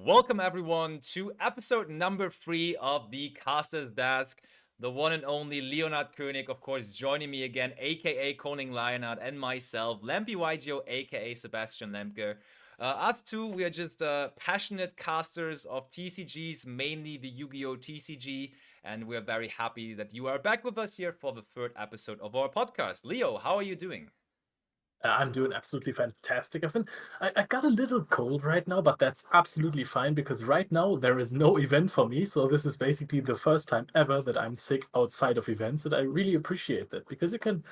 Welcome everyone to episode number 3 of the Caster's Desk. The one and only Leonard König, of course, joining me again, aka Koning Leonard, and myself, Lampy YGO, aka Sebastian Lemke. Us two, we are just passionate casters of TCGs, mainly the Yu-Gi-Oh! TCG, and we're very happy that you are back with us here for the third episode of our podcast. Leo, how are you doing? I'm doing absolutely fantastic. I got a little cold right now, but that's absolutely fine because right now there is no event for me. So this is basically the first time ever that I'm sick outside of events, and I really appreciate that because you can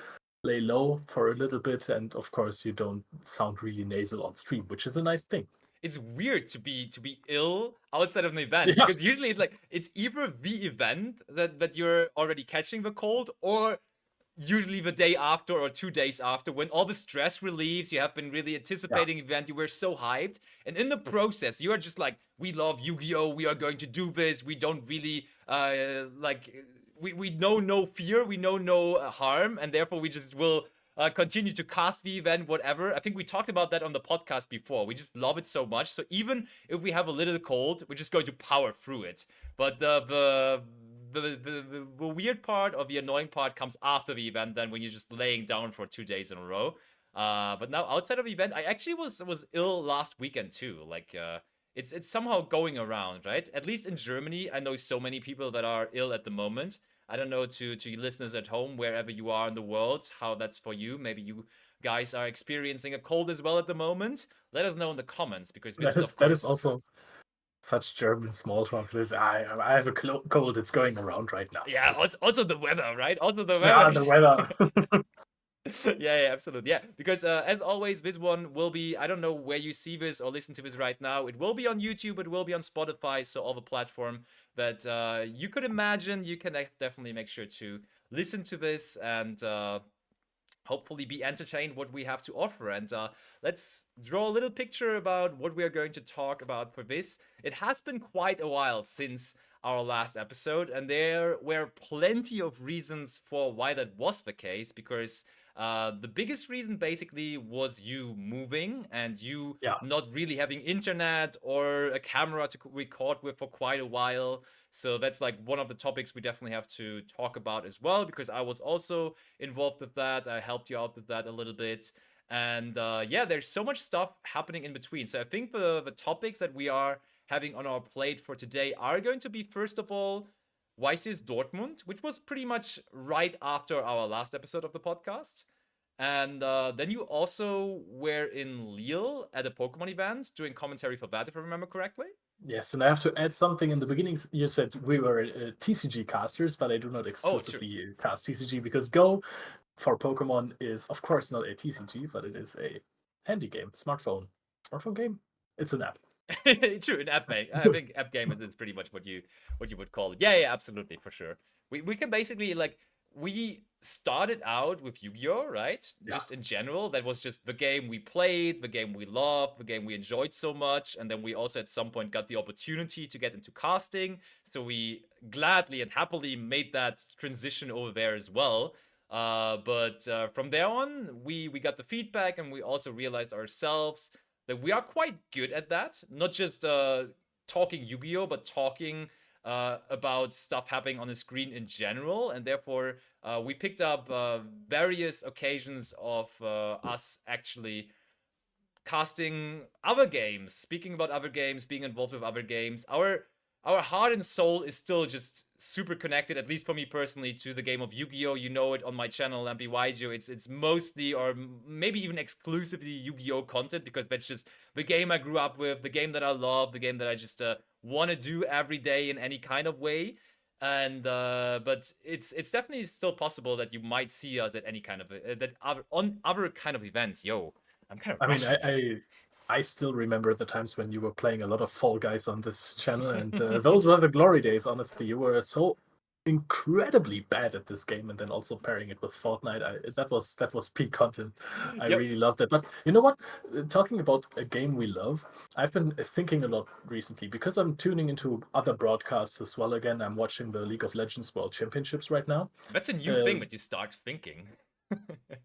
lay low for a little bit, and of course you don't sound really nasal on stream, which is a nice thing. It's weird to be ill outside of an event Yeah, because usually it's either the event that you're already catching the cold, or usually the day after or 2 days after, when all the stress relieves, you have been really yeah. anticipating the event, you were so hyped, and in the process you are just like, we love Yu-Gi-Oh, we are going to do this, we don't really we know no fear, we know no harm, and therefore we just will continue to cast the event, whatever. I think we talked about that on the podcast before. We just love it so much. So even if we have a little cold, we're just going to power through it. But the weird part or the annoying part comes after the event, then when you're just laying down for 2 days in a row. But now outside of the event, I actually was ill last weekend too. It's somehow going around, right? At least in Germany, I know so many people that are ill at the moment. I don't know to you listeners at home, wherever you are in the world, how that's for you. Maybe you guys are experiencing a cold as well at the moment. Let us know in the comments, because this That is, of is that is course, also such German small talk. This I have a cold. It's going around right now. yeah. Also, This also the weather, right? Also the weather. yeah, the weather. Yeah, absolutely. Yeah, because as always, this one will be, I don't know where you see this or listen to this right now. It will be on YouTube, it will be on Spotify, so all the platform that you could imagine. You can definitely make sure to listen to this and hopefully be entertained what we have to offer. And let's draw a little picture about what we are going to talk about for this. It has been quite a while since our last episode, and there were plenty of reasons for why that was the case, because the biggest reason basically was you moving and you Yeah. not really having internet or a camera to record with for quite a while. So that's like one of the topics we definitely have to talk about as well, because I was also involved with that. I helped you out with that a little bit. And yeah, there's so much stuff happening in between. So I think the topics that we are having on our plate for today are going to be, first of all, Weiss's Dortmund, which was pretty much right after our last episode of the podcast. And then you also were in Lille at a Pokemon event doing commentary for that, if I remember correctly. Yes, and I have to add something in the beginning. You said we were TCG casters, but I do not Oh, true. exclusively cast TCG because Go for Pokemon is, of course, not a TCG, but it is a handy game, smartphone game. It's an app. True, an app game. I think app game is pretty much what you would call it. Yeah, absolutely, for sure. We can basically, like, we started out with Yu-Gi-Oh, right? Yeah, Just in general, that was just the game we played, the game we loved, the game we enjoyed so much, and then we also at some point got the opportunity to get into casting, so we gladly and happily made that transition over there as well. But from there on, we got the feedback, and we also realized ourselves that we are quite good at that. Not just talking Yu-Gi-Oh, but talking about stuff happening on the screen in general, and therefore we picked up various occasions of us actually casting other games, speaking about other games, being involved with other games. Our heart and soul is still just super connected, at least for me personally, to the game of Yu-Gi-Oh. You know it on my channel, MPYGO. It's mostly, or maybe even exclusively, Yu-Gi-Oh content, because that's just the game I grew up with, the game that I love, the game that I just want to do every day in any kind of way. And but it's definitely still possible that you might see us at any kind of that other on other kind of events. Yo, I'm kind of I mean, rushing I still remember the times when you were playing a lot of Fall Guys on this channel, and there. those were the glory days. Honestly, you were so incredibly bad at this game, and then also pairing it with Fortnite. That was peak content. I Yep. really loved it. But you know what? Talking about a game we love, I've been thinking a lot recently because I'm tuning into other broadcasts as well. Again, I'm watching the League of Legends World Championships right now. That's a new Uh, thing that you start thinking.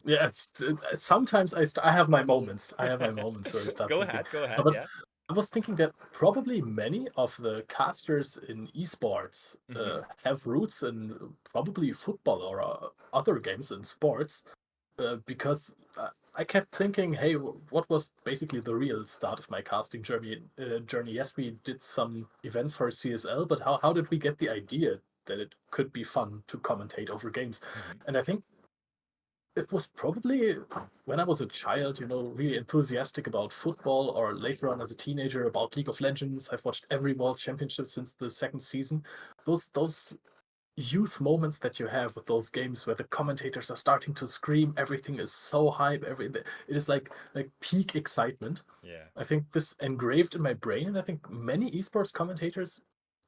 Yes, sometimes I have my moments. I have my moments where I start Go thinking. ahead, go ahead, But yeah. I was thinking that probably many of the casters in esports Hmm. have roots in probably football or other games in sports, because I kept thinking, hey, what was basically the real start of my casting journey? Journey? Yes, we did some events for CSL, but how did we get the idea that it could be fun to commentate over games? Hmm. And I think it was probably when I was a child, really enthusiastic about football, or later on as a teenager about League of Legends. I've watched every World Championship since the second season. Those youth moments that you have with those games where the commentators are starting to scream, everything is so hype, everything it is like peak excitement. Yeah. I think this engraved in my brain, and I think many esports commentators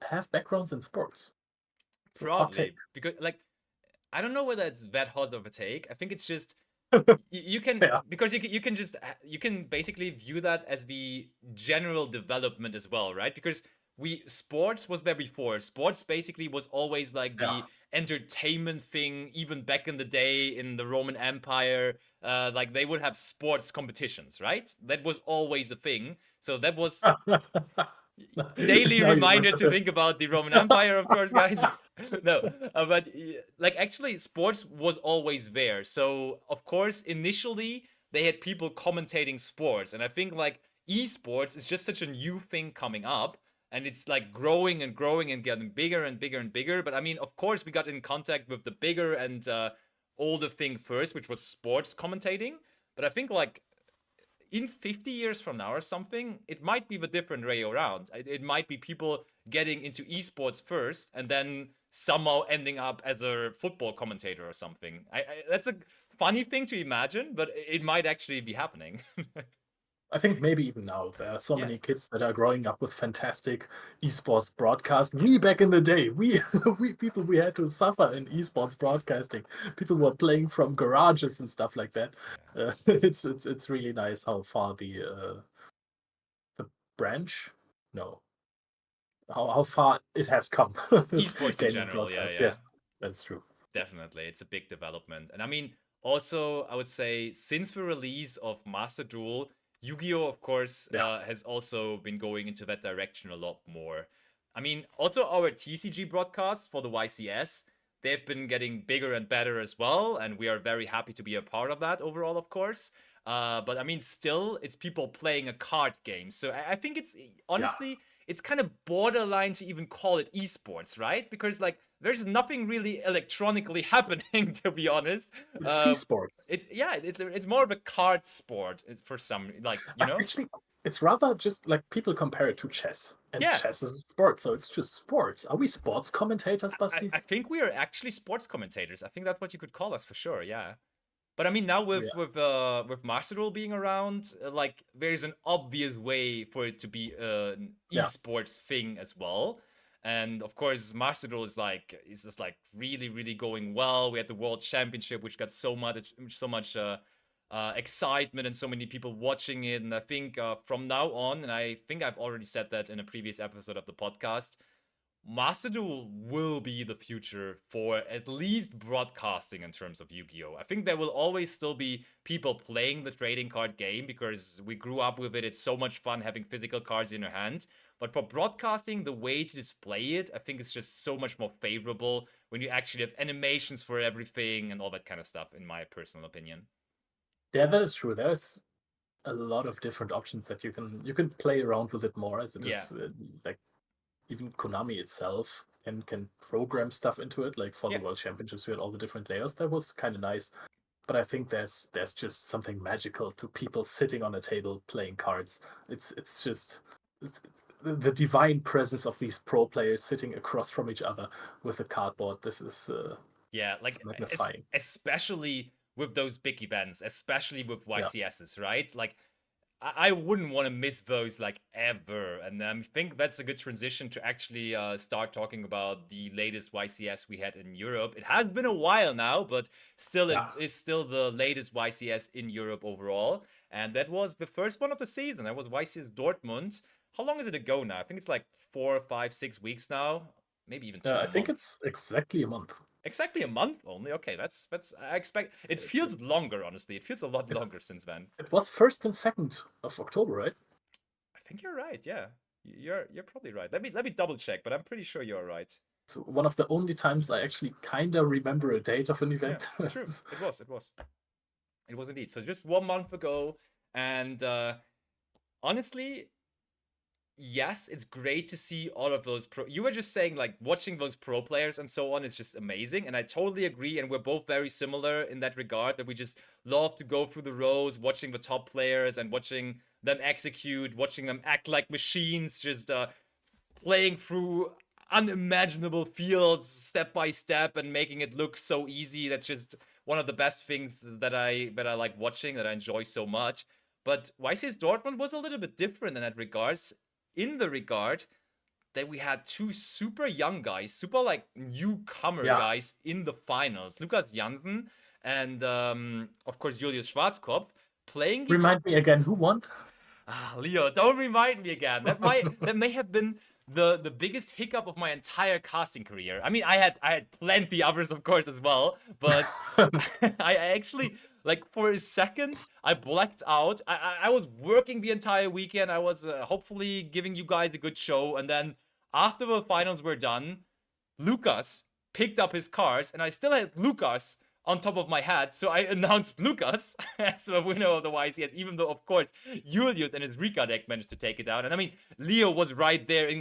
have backgrounds in sports. It's a hot take. Probably because like I don't know whether it's that hot of a take. I think it's just you can Yeah. because you can just you can basically view that as the general development as well, right? Because we sports was there before. Sports basically was always like Yeah. the entertainment thing, even back in the day in the Roman Empire. Like they would have sports competitions, right? That was always a thing. So that was daily Now you reminder to remember. think about the Roman Empire, of course, guys. No, but like actually, sports was always there. So of course, initially they had people commentating sports, and I think like esports is just such a new thing coming up, and it's like growing and growing and getting bigger and bigger and bigger. But I mean, of course, we got in contact with the bigger and older thing first, which was sports commentating. But I think like in 50 years from now or something, it might be the different way around. It might be people getting into esports first and then somehow ending up as a football commentator or something. That's a funny thing to imagine, but it might actually be happening. I think maybe even now there are so many Yes. kids that are growing up with fantastic esports broadcast. We back in the day, we we people we had to suffer in esports broadcasting. People were playing from garages and stuff like that. Yeah. It's really nice how far the branch, no, how far it has come. Esports in Gaming general, yeah, broadcast, yeah. yes, that's true. Definitely. It's a big development. And I mean, also, I would say since the release of Master Duel, Yu-Gi-Oh, of course, Yeah, has also been going into that direction a lot more. I mean, also our TCG broadcasts for the YCS, they've been getting bigger and better as well, and we are very happy to be a part of that overall, of course. But I mean, still, it's people playing a card game. So I think it's yeah, honestly, it's kind of borderline to even call it esports, right? Because like there's nothing really electronically happening, to be honest. it's C Uh, Sport. it's more of a card sport for some, like, you I've know. actually, it's rather just like people compare it to chess, and Yeah, chess is a sport, so it's just sports. Are we sports commentators, I, Basti? I think we are actually sports commentators. I think that's what you could call us for sure. Yeah. But I mean, now Yeah, with Master Duel being around, like there's an obvious way for it to be an yeah. esports thing as well. And of course, Master Duel is just like really really going well. We had the World Championship, which got so much excitement and so many people watching it. And I think from now on, and I think I've already said that in a previous episode of the podcast, Master Duel will be the future for at least broadcasting in terms of Yu-Gi-Oh! I think there will always still be people playing the trading card game because we grew up with it. It's so much fun having physical cards in your hand. But for broadcasting, the way to display it, I think it's just so much more favorable when you actually have animations for everything and all that kind of stuff, in my personal opinion. Yeah, that is true. There's a lot of different options that you can play around with it more, as it Yeah. is like even Konami itself can program stuff into it. Like for the Yeah. World Championships, we had all the different layers. That was kind of nice. But I think there's just something magical to people sitting on a table playing cards. It's just it's, the divine presence of these pro players sitting across from each other with a cardboard. This is Yeah, it's like magnifying. especially with those big events, especially with Yeah, YCSs, right? Like I wouldn't want to miss those like ever. And I think that's a good transition to actually start talking about the latest YCS we had in Europe. It has been a while now, but still, it yeah. is still the latest YCS in Europe overall. And that was the first one of the season. That was YCS Dortmund. How long is it ago now? I think it's like 4, 5, 6 weeks now, maybe even I think months. it's exactly a month. Exactly a month only. Okay, that's I expect it It, feels longer, honestly. It feels a lot it, longer since then. it was 1st and 2nd of October, right? think you're right. Yeah, you're probably right. Let me double check, but I'm pretty sure you're right. So one of the only times I actually kind of remember a date of an Yeah, event. true. It was indeed. So just 1 month ago, and honestly, yes, it's great to see all of those pro. You were just saying like watching those pro players and so on is just amazing, and I totally agree. And we're both very similar in that regard. That we just love to go through the rows, watching the top players and watching them execute, watching them act like machines, just playing through unimaginable fields step by step and making it look so easy. That's just one of the best things that I like watching, that I enjoy so much. But YCS Dortmund was a little bit different in that regards, in the regard that we had two super young guys, super like newcomer Yeah. guys in the finals. Lukas Jansen and of course Julius Schwarzkopf playing the Remind me again, who won? Leo, don't remind me again. That may have been the biggest hiccup of my entire casting career. I mean, I had plenty others, of course, as well, but I actually, like, for a second I blacked out. I was working the entire weekend. I was hopefully giving you guys a good show, and then after the finals were done, Lucas picked up his cards, and I still had Lucas on top of my head, so I announced Lucas as the winner of the YCS, even though, of course, Julius and his Rika deck managed to take it down. And I mean, Leo was right there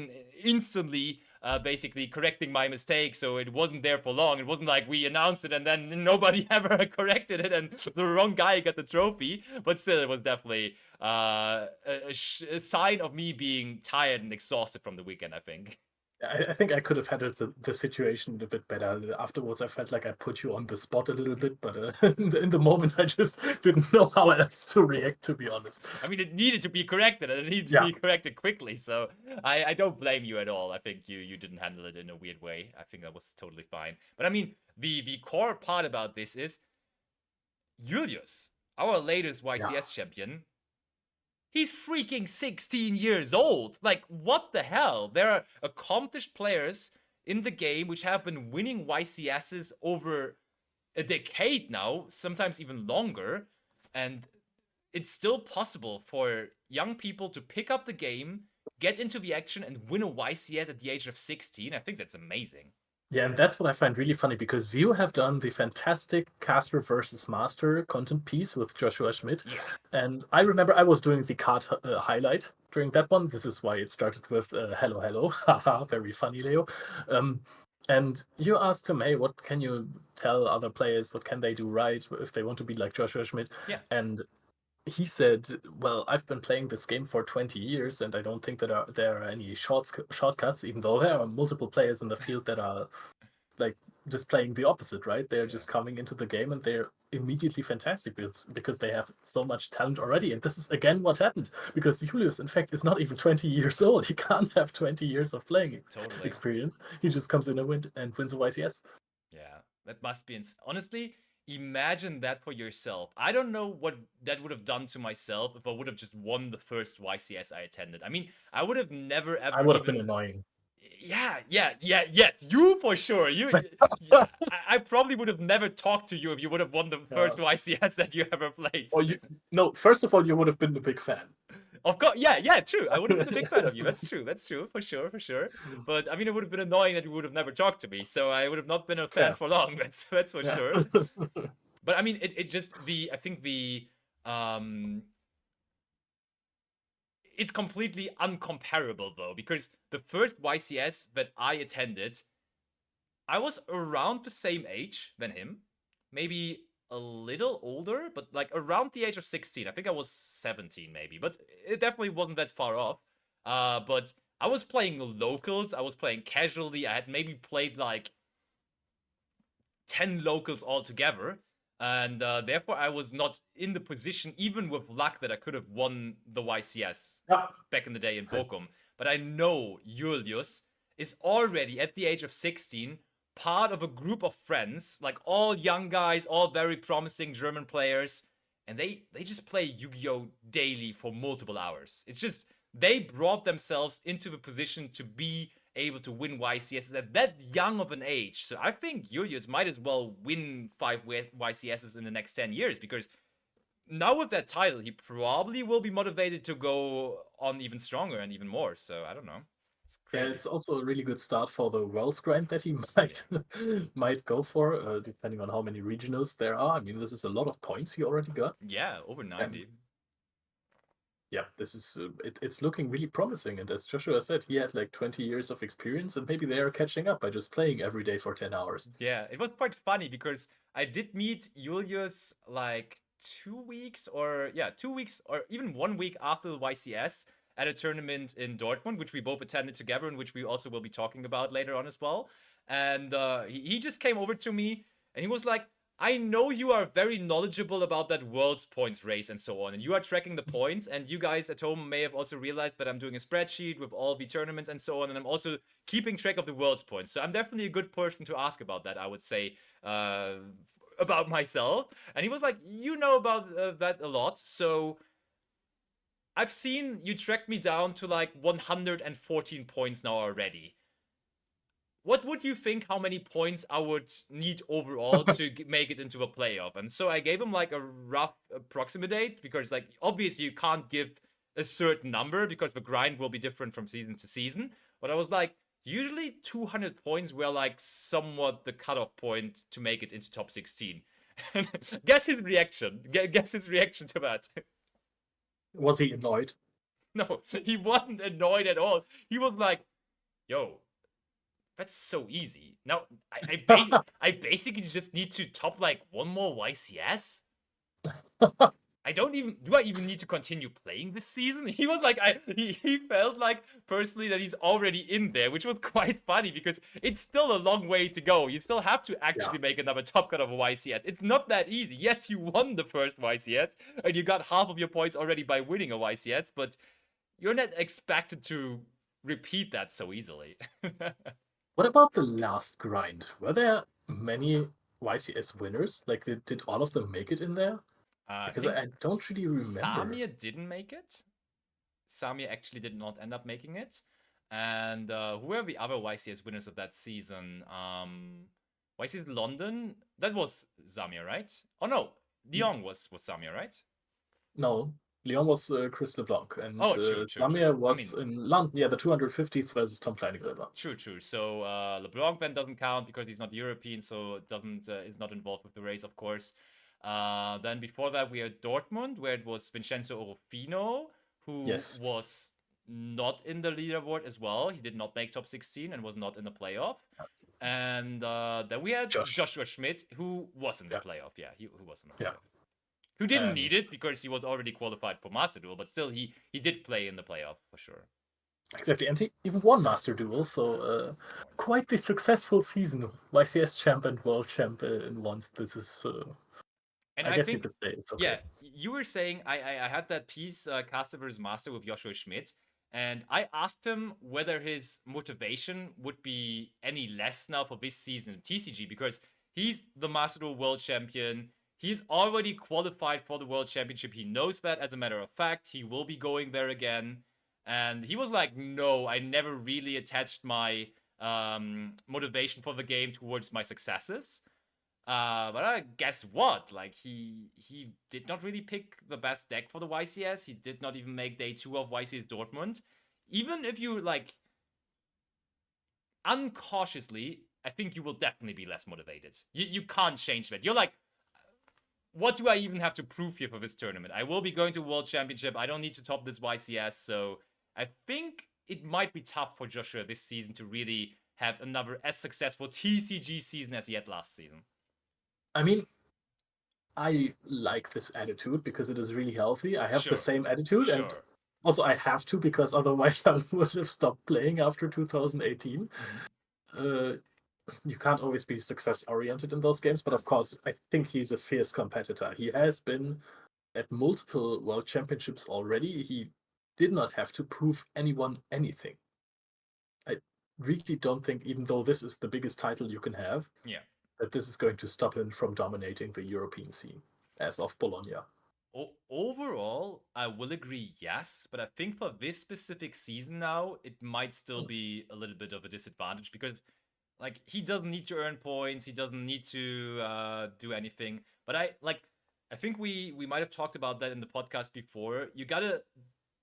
instantly, basically correcting my mistake, so it wasn't there for long. It wasn't like we announced it and then nobody ever corrected it and the wrong guy got the trophy. But still, it was definitely a sign of me being tired and exhausted from the weekend, I think. I think I could have handled the situation a bit better. Afterwards, I felt like I put you on the spot a little bit, but in the moment, I just didn't know how else to react, to be honest. I mean, it needed to be corrected, and it needed to be corrected quickly, so I don't blame you at all. I think you didn't handle it in a weird way. I think that was totally fine. But I mean, the core part about this is Julius, our latest YCS champion. He's freaking 16 years old. Like, what the hell? There are accomplished players in the game which have been winning YCSs over a decade now, sometimes even longer. And it's still possible for young people to pick up the game, get into the action, and win a YCS at the age of 16. I think that's amazing. Yeah, and that's what I find really funny, because you have done the fantastic Caster versus Master content piece with Joshua Schmidt. Yeah. And I remember I was doing the card highlight during that one. This is why it started with hello, hello. Haha, very funny, Leo. And you asked him, hey, what can you tell other players? What can they do right if they want to be like Joshua Schmidt? Yeah. And he said, well, I've been playing this game for 20 years, and I don't think that there are any shortcuts, even though there are multiple players in the field that are like just playing the opposite, right? They're just coming into the game and they're immediately fantastic because they have so much talent already. And this is again what happened, because Julius, in fact, is not even 20 years old. He can't have 20 years of playing experience. He just comes in and wins a YCS. Yeah, that must be honestly. Imagine that for yourself. I don't know what that would have done to myself if I would have just won the first YCS I attended. I mean, I would have never ever. I would have been annoying. Yes, you for sure. I probably would have never talked to you if you would have won the first YCS that you ever played. No, first of all, you would have been a big fan. Of course, yeah, true. I would have been a big fan of you. That's true, for sure. But I mean, it would have been annoying that you would have never talked to me, so I would have not been a fan for long. That's for sure. But I mean, it just I think it's completely uncomparable though, because the first YCS that I attended, I was around the same age than him, maybe a little older, but like around the age of 16. I think I was 17 maybe, but it definitely wasn't that far off. But I was playing locals, I was playing casually, I had maybe played like 10 locals altogether. And therefore, I was not in the position, even with luck, that I could have won the YCS back in the day in Bochum. But I know Julius is already, at the age of 16, part of a group of friends, like all young guys, all very promising German players. And they just play Yu-Gi-Oh! Daily for multiple hours. It's just, they brought themselves into the position to be able to win YCSs at that young of an age. So I think Julius might as well win 5 YCSs in the next 10 years, because now with that title, he probably will be motivated to go on even stronger and even more. So I don't know. It's Yeah, crazy. it's also a really good start for the Worlds grind that he might might go for, depending on how many regionals there are. I mean, this is a lot of points he already got, Yeah, over and 90. yeah, this is it's looking really promising. And as Joshua said, he had like 20 years of experience, and maybe they are catching up by just playing every day for 10 hours. Yeah, it was quite funny because I did meet Julius like 2 weeks or yeah, 2 weeks or even 1 week after the YCS at a tournament in Dortmund, which we both attended together and which we also will be talking about later on as well. And he just came over to me and he was like, I know you are very knowledgeable about that world's points race and so on, and you are tracking the points. And you guys at home may have also realized that I'm doing a spreadsheet with all the tournaments and so on, and I'm also keeping track of the world's points. So I'm definitely a good person to ask about that, I would say, uh, about myself. And he was like, you know about that a lot. So I've seen you track me down to like 114 points now already. What would you think how many points I would need overall to make it into a playoff? And so I gave him like a rough approximate because like obviously you can't give a certain number because the grind will be different from season to season. But I was like, usually 200 points were like somewhat the cutoff point to make it into top 16. Guess his reaction. Guess his reaction to that. Was he annoyed? No, he wasn't annoyed at all. He was like, yo, that's so easy. Now, I basically just need to top like one more YCS. Do I even need to continue playing this season? He was like, he felt like personally that he's already in there, which was quite funny because it's still a long way to go. You still have to Yeah. actually make another top cut of a YCS. It's not that easy. Yes, you won the first YCS and you got half of your points already by winning a YCS, but you're not expected to repeat that so easily. What about the last grind? Were there many YCS winners? Like, did all of them make it in there? I Because think I don't really remember. Samir didn't make it. Samir actually did not end up making it. And who were the other YCS winners of that season? YCS London? That was Samir, right? Oh no, Lyon was Samir, right? No, Lyon was Chris LeBlanc, and Oh, true, true, true. Samir I was mean, in London. Yeah, the 250th versus Tom Kleinegräber. true, true. So LeBlanc then doesn't count because he's not European, so doesn't is not involved with the race, of course. Then before that, we had Dortmund, where it was Vincenzo Orofino, who Yes, was not in the leaderboard as well. He did not make top 16 and was not in the playoff. And then we had Josh. Joshua Schmidt, who was in the Yeah, playoff. Yeah, who was in the yeah, playoff. Who didn't and need it because he was already qualified for Master Duel, but still he did play in the playoff for sure. exactly. And he even won Master Duel, so quite the successful season. YCS champ and world champ in once. This is, And I I guess you think, could say it's yeah, okay. you were saying I had that piece, Caster vs Master with Joshua Schmidt, and I asked him whether his motivation would be any less now for this season in TCG because he's the Master Duel World Champion. He's already qualified for the World Championship. He knows that as a matter of fact. He will be going there again. And he was like, no, I never really attached my motivation for the game towards my successes. But I guess what? Like he did not really pick the best deck for the YCS. He did not even make day 2 of YCS Dortmund. Even if you like uncautiously, I think you will definitely be less motivated. You can't change that. You're like, what do I even have to prove here for this tournament? I will be going to World Championship. I don't need to top this YCS. So I think it might be tough for Joshua this season to really have another as successful TCG season as he had last season. I mean, I like this attitude because it is really healthy. I have the Sure. same attitude, and Sure. also I have to because otherwise I would have stopped playing after 2018. You can't always be success oriented in those games, but of course, I think he's a fierce competitor. He has been at multiple world championships already. He did not have to prove anyone anything. I really don't think, even though this is the biggest title you can have, Yeah. that this is going to stop him from dominating the European scene as of Bologna. Overall, I will agree, yes, but I think for this specific season now, it might still be a little bit of a disadvantage because, like, he doesn't need to earn points, he doesn't need to do anything. But I like I think we might have talked about that in the podcast before. You gotta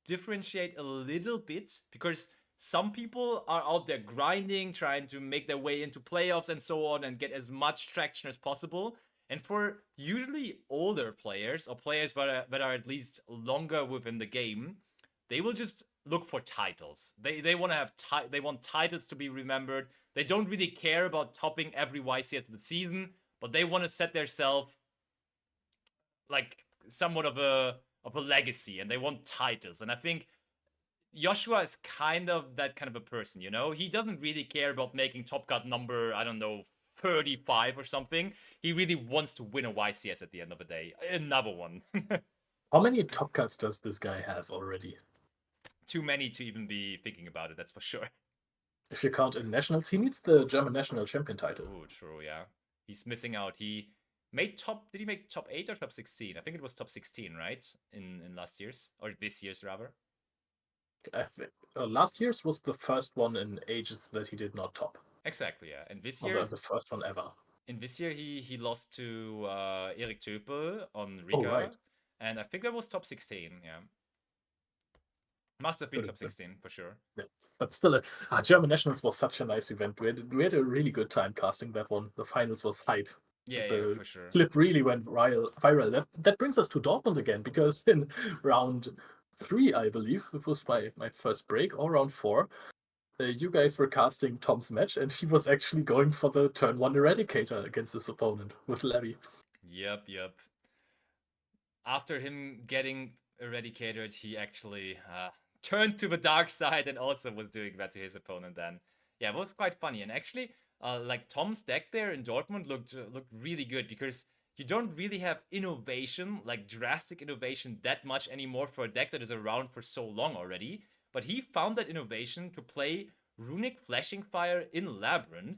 differentiate a little bit because some people are out there grinding, trying to make their way into playoffs and so on, and get as much traction as possible. And for usually older players or players that are at least longer within the game, they will just look for titles. They want to have they want titles to be remembered. They don't really care about topping every YCS of the season, but they want to set themselves like somewhat of a legacy, and they want titles. And I think Joshua is kind of that kind of a person, you know? He doesn't really care about making Top Cut number, I don't know, 35 or something. He really wants to win a YCS at the end of the day. Another one. How many top cuts does this guy have already? Too many to even be thinking about it, that's for sure. If you count in nationals, he needs the German national champion title. Oh, true, yeah. He's missing out. He made did he make top 8 or top 16? I think it was top 16, right? In last year's, or this year's rather. I think last year's was the first one in ages that he did not top. Exactly, yeah. And this Or year, the first one ever. in this year, he lost to Erik Töpel on Oh, Riga, right. and I think that was top 16. Yeah, must have been Good, top 16 for sure. Yeah. But still, German nationals was such a nice event. We had a really good time casting that one. The finals was hype. Yeah, The yeah, for sure. clip really went viral. That brings us to Dortmund again, because in round 3, I believe, it was my first break, or round 4, you guys were casting Tom's match, and he was actually going for the turn 1 Eradicator against his opponent with Levy. Yep. After him getting eradicated, he actually turned to the dark side and also was doing that to his opponent then. Yeah, it was quite funny. And actually, like Tom's deck there in Dortmund looked really good because you don't really have innovation, like drastic innovation that much anymore for a deck that is around for so long already. But he found that innovation to play Runic Flashing Fire in Labyrinth,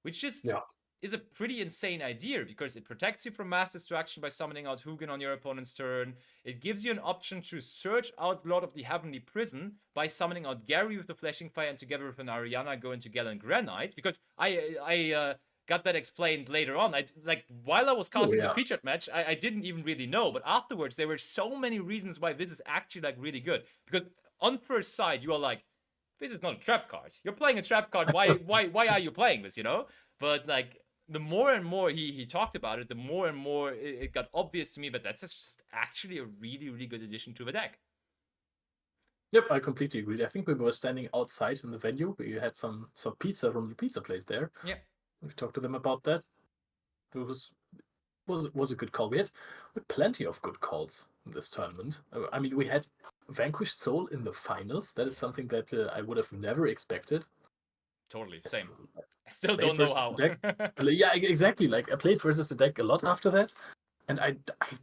which just Yeah. is a pretty insane idea because it protects you from mass destruction by summoning out Hugin on your opponent's turn. It gives you an option to search out Lord of the Heavenly Prison by summoning out Gary with the Flashing Fire, and together with an Ariana go into Galen Granite. Because I got that explained later on. While I was casting the P-Chat match, I didn't even really know, but afterwards there were so many reasons why this is actually like really good. Because on first sight you are like, this is not a trap card. You're playing a trap card. Why are you playing this? You know? But like, the more and more he talked about it, the more and more it got obvious to me that that's just actually a really, really good addition to the deck. Yep, I completely agree. I think we were standing outside in the venue. We had some pizza from the pizza place there. Yeah. We talked to them about that. It was a good call. We had plenty of good calls in this tournament. I mean, we had Vanquished Soul in the finals. That is something that I would have never expected. Totally, same. I still don't know how. Yeah, exactly. Like, I played versus the deck a lot after that, and I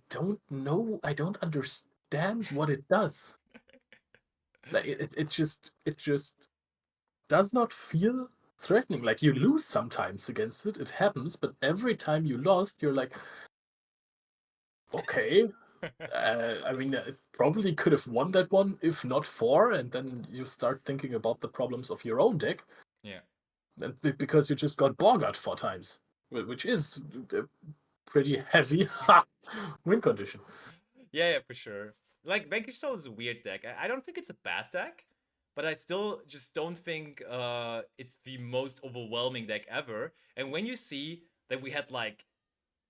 don't know. I don't understand what it does. Like, it just does not feel threatening. Like, you lose sometimes against it. It happens, but every time you lost, you're like, okay. I mean, it probably could have won that one, if not 4, and then you start thinking about the problems of your own deck. Yeah. And because you just got Borgard 4 times, which is a pretty heavy win condition. Yeah, for sure. Like, Vanquished Soul is a weird deck. I don't think it's a bad deck, but I still just don't think it's the most overwhelming deck ever. And when you see that we had like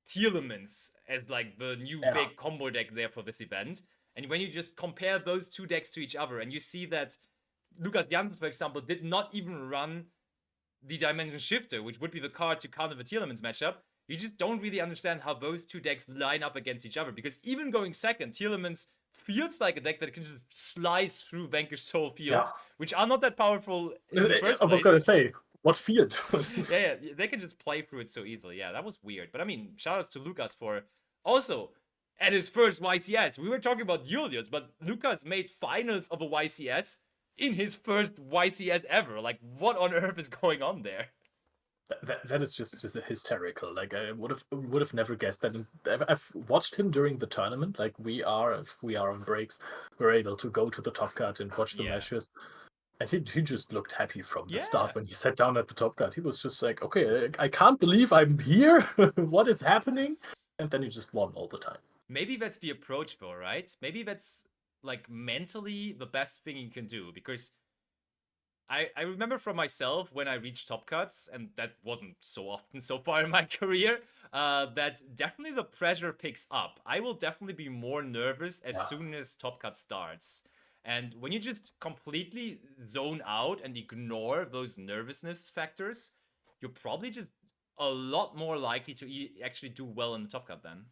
Telements as like the new big combo deck there for this event, and when you just compare those two decks to each other, and you see that Lukas Janssen, for example, did not even run the Dimension Shifter, which would be the card to counter the Telements matchup, you just don't really understand how those two decks line up against each other. Because even going second, Telements feels like a deck that can just slice through Vanquished Soul fields, which are not that powerful in the first place. I was going to say, what field? yeah, they can just play through it so easily. Yeah, that was weird. But I mean, shoutouts to Lukas for also at his first YCS. We were talking about Julius, but Lukas made finals of a YCS in his first YCS ever. Like, what on earth is going on there? That is just hysterical. Like, I would have never guessed that. I've watched him during the tournament. Like, we are on breaks, we're able to go to the top card and watch the matches. And he just looked happy from the start when he sat down at the top card. He was just like, okay, I can't believe I'm here. What is happening? And then he just won all the time. maybe that's the approach though, right? Maybe that's like mentally the best thing you can do, because I remember from myself when I reached top cuts, and that wasn't so often so far in my career, that definitely the pressure picks up. I will definitely be more nervous as Yeah, soon as top cut starts. And when you just completely zone out and ignore those nervousness factors, you're probably just a lot more likely to actually do well in the top cut then.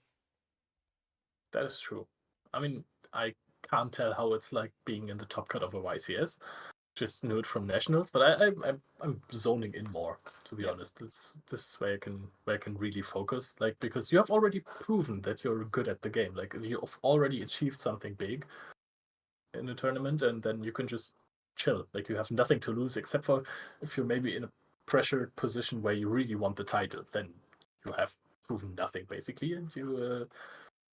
that is true. I mean, I can't tell how it's like being in the top cut of a YCS. Just knew it from nationals, but I'm zoning in more, to be Yeah. honest. This is where I can really focus, like, because you have already proven that you're good at the game. Like, you've already achieved something big in a tournament, and then you can just chill. Like, you have nothing to lose except for if you're maybe in a pressured position where you really want the title, then you have proven nothing basically, and you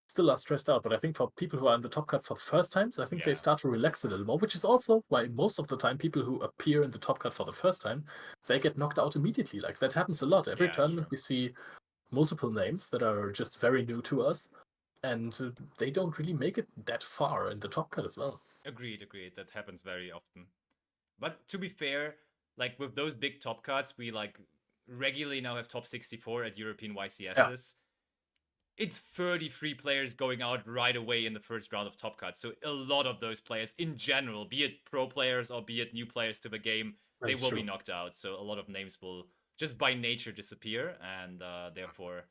still are stressed out. But I think for people who are in the top cut for the first times, I think they Yeah. start to relax a little more, which is also why most of the time people who appear in the top cut for the first time, they get knocked out immediately. Like, that happens a lot. Every Yeah, tournament sure. we see multiple names that are just very new to us, and they don't really make it that far in the top cut as well. Agreed, agreed. That happens very often. But to be fair, like with those big top cuts, we like regularly now have top 64 at European Yeah, YCSs. It's 33 players going out right away in the first round of top cuts. So a lot of those players in general, be it pro players or be it new players to the game, that they is will be true. knocked out. So a lot of names will just by nature disappear, and therefore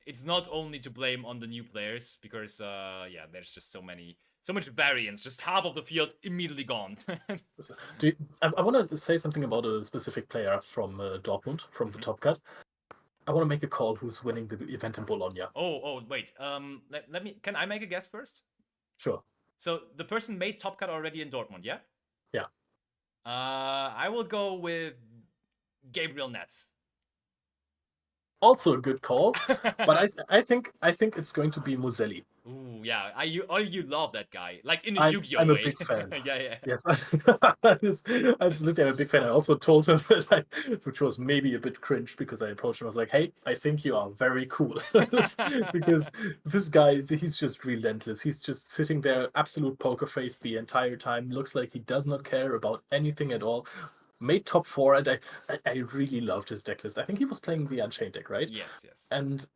it's not only to blame on the new players, because yeah, there's just so much variance. Just half of the field immediately gone. Do you, I want to say something about a specific player from Dortmund, from the Mhm. top cut. I want to make a call who's winning the event in Bologna. Oh, wait. Let me. Can I make a guess first? Sure. So the person made top cut already in Dortmund, yeah? Yeah. I will go with Gabriel Netz. Also a good call, but I think it's going to be Muselli. Ooh, yeah. You love that guy, like in a Yu-Gi-Oh I'm a way. big fan. Yeah, yeah. Yes, absolutely. I'm a big fan. I also told him that which was maybe a bit cringe, because I approached him. I was like, "Hey, I think you are very cool," because this guy he's just relentless. He's just sitting there, absolute poker face the entire time. Looks like he does not care about anything at all. Made top four, and I really loved his deck list. I think he was playing the Unchained deck, right? Yes, yes. And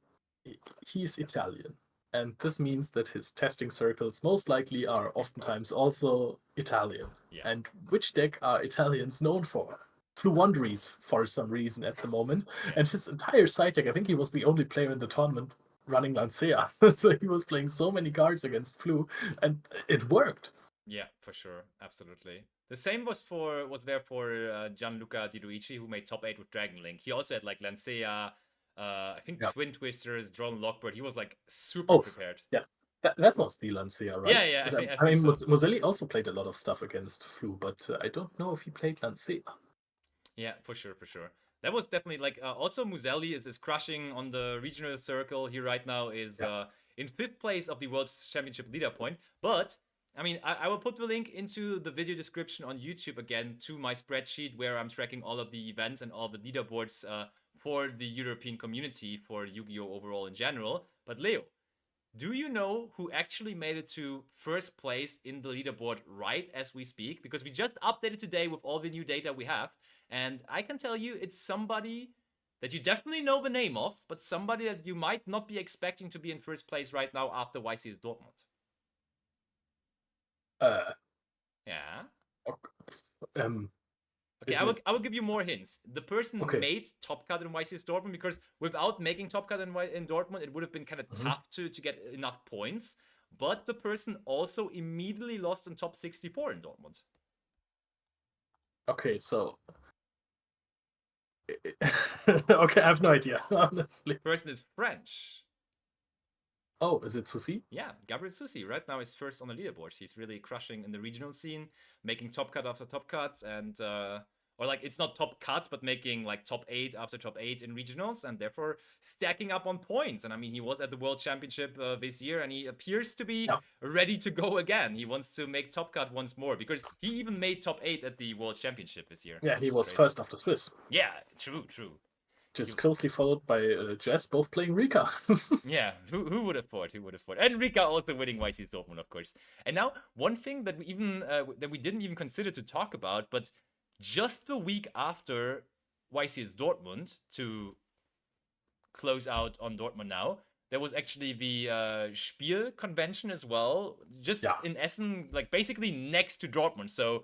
he's Italian. And this means that his testing circles most likely are oftentimes also Italian. Yeah. And which deck are Italians known for? Fluwandries, for some reason at the moment. Yeah. And his entire side deck, I think he was the only player in the tournament running Lancea. So he was playing so many cards against Flu, and it worked. Yeah, for sure, absolutely. The same was there for Gianluca Di Luigi, who made top 8 with Dragon Link. He also had like Lancea, I think Yeah. Twin Twisters, Drone Lockbird. He was like super Oh, prepared. yeah. That was the Lancea, Yeah, right? yeah, I I think mean, so. Moselli also played a lot of stuff against Flu, but I don't know if he played Lancea. Yeah, for sure, for sure. That was definitely like also Muselli is crushing on the regional circle. He right now is Yeah. in 5th place of the World Championship leader point. But I mean, I will put the link into the video description on YouTube again to my spreadsheet where I'm tracking all of the events and all the leaderboards for the European community for Yu-Gi-Oh! Overall in general. But Leo, do you know who actually made it to first place in the leaderboard right as we speak? Because we just updated today with all the new data we have. And I can tell you it's somebody that you definitely know the name of, but somebody that you might not be expecting to be in first place right now after YCS Dortmund. Uh, Yeah. um, Okay, is it I will give you more hints. The person okay? made top cut in YCS Dortmund because without making top cut in Dortmund, it would have been kind of Mhm. tough to get enough points. But the person also immediately lost in top 64 in Dortmund. Okay, so okay, I have no idea, honestly. Person is French. Oh, is it Susi? Yeah, Gabriel Susi right now is first on the leaderboard. He's really crushing in the regional scene, making top cut after top cut, and or like it's not top cut, but making like top 8 after top 8 in regionals, and therefore stacking up on points. And I mean, he was at the World Championship this year, and he appears to be Yeah. ready to go again. He wants to make top cut once more because he even made top 8 at the World Championship this year. Yeah, which he is was crazy. first after Swiss. Yeah, true, true. just You, closely followed by Jess, both playing Rika. yeah, who would have thought? Who would have thought? And Rika also winning YC Dortmund, of course. And now one thing that we didn't even consider to talk about, but just the week after YCS Dortmund to close out on Dortmund now. There was actually the Spiel convention as well, just Yeah, in Essen, like basically next to Dortmund. So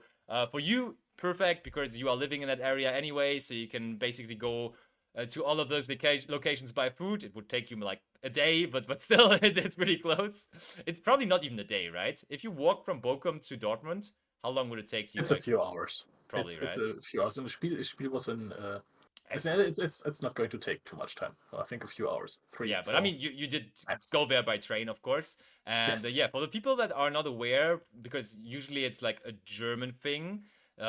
for you, perfect because you are living in that area anyway, so you can basically go to all of those locations by foot. It would take you like a day, but still, it's pretty close. It's probably not even a day, right? If you walk from Bochum to Dortmund, how long would it take you? it's a Like few hours. probably, It's right? a few hours. And the Spiel was in. Essen. It's not going to take too much time. I think a few hours, three, Yeah, but I four mean, you did max. go there by train, of course. And Yes. yeah, for the people that are not aware, because usually it's like a German thing.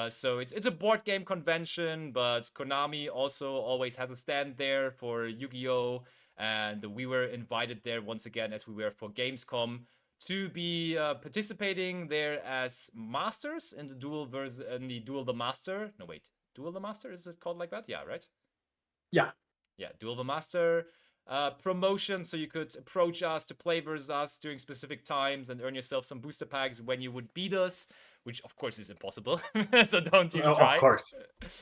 So it's a board game convention, but Konami also always has a stand there for Yu-Gi-Oh! And we were invited there once again, as we were for Gamescom, to be participating there as masters in the Duel the Master. No, wait, Duel the Master, is it called like that? Yeah, right. Yeah. Yeah, Duel the Master promotion, so you could approach us to play versus us during specific times and earn yourself some booster packs when you would beat us, which of course is impossible. So don't even Of try. course.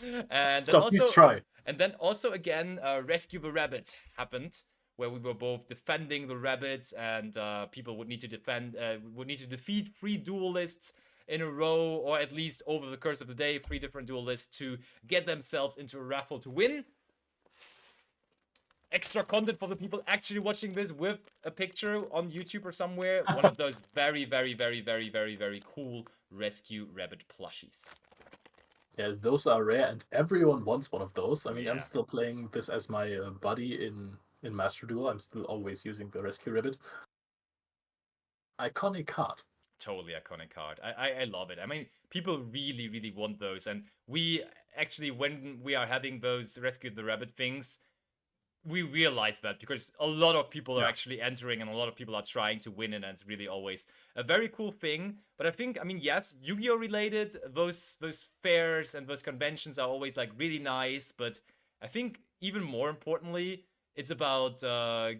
And then Stop. Please also, try. again, Rescue the Rabbit happened, where we were both defending the rabbit, and people would need to defeat 3 duelists in a row, or at least over the course of the day, 3 different duelists to get themselves into a raffle to win extra content for the people actually watching this with a picture on YouTube or somewhere. One of those very, very, very, very, very, very cool Rescue Rabbit plushies. Yes, those are rare, and everyone wants one of those. I mean, I'm Yeah, still playing this as my buddy in Master Duel. I'm still always using the Rescue Rabbit. Iconic card. totally iconic card. I love it. I mean, people really, really want those. And we actually, when we are having those Rescue the Rabbit things, we realize that because a lot of people are Yeah. actually entering and a lot of people are trying to win it, and it's really always a very cool thing. But I think, I mean, yes, Yu-Gi-Oh related, those fairs and those conventions are always like really nice, but I think even more importantly, it's about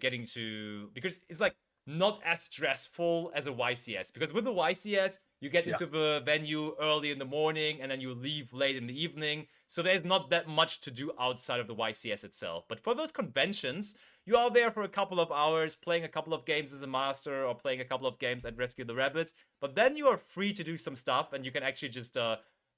getting to, because it's like not as stressful as a YCS, because with the YCS you get Yeah. into the venue early in the morning and then you leave late in the evening. So there's not that much to do outside of the YCS itself. But for those conventions, you are there for a couple of hours, playing a couple of games as a master or playing a couple of games at Rescue the Rabbit. But then you are free to do some stuff, and you can actually just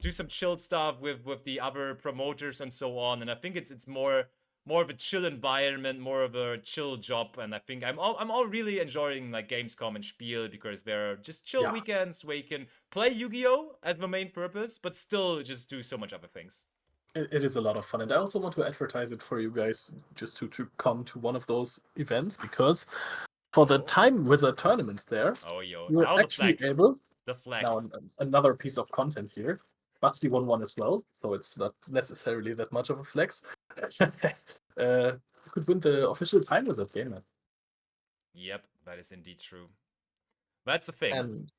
do some chilled stuff with the other promoters and so on. And I think it's more of a chill environment, more of a chill job, and I think I'm all really enjoying like Gamescom and Spiel because they're just chill Yeah. weekends where you can play Yu-Gi-Oh as the main purpose, but still just do so much other things. It is a lot of fun, and I also want to advertise it for you guys just to come to one of those events because for the Oh, Time Wizard tournaments there, oh, yo, you're now the actually flex, able. the Now, flex. another piece of content here. Basti won one as well, so it's not necessarily that much of a flex. You could win the official Time Wizard game, man. Yep, that is indeed true. That's the thing. And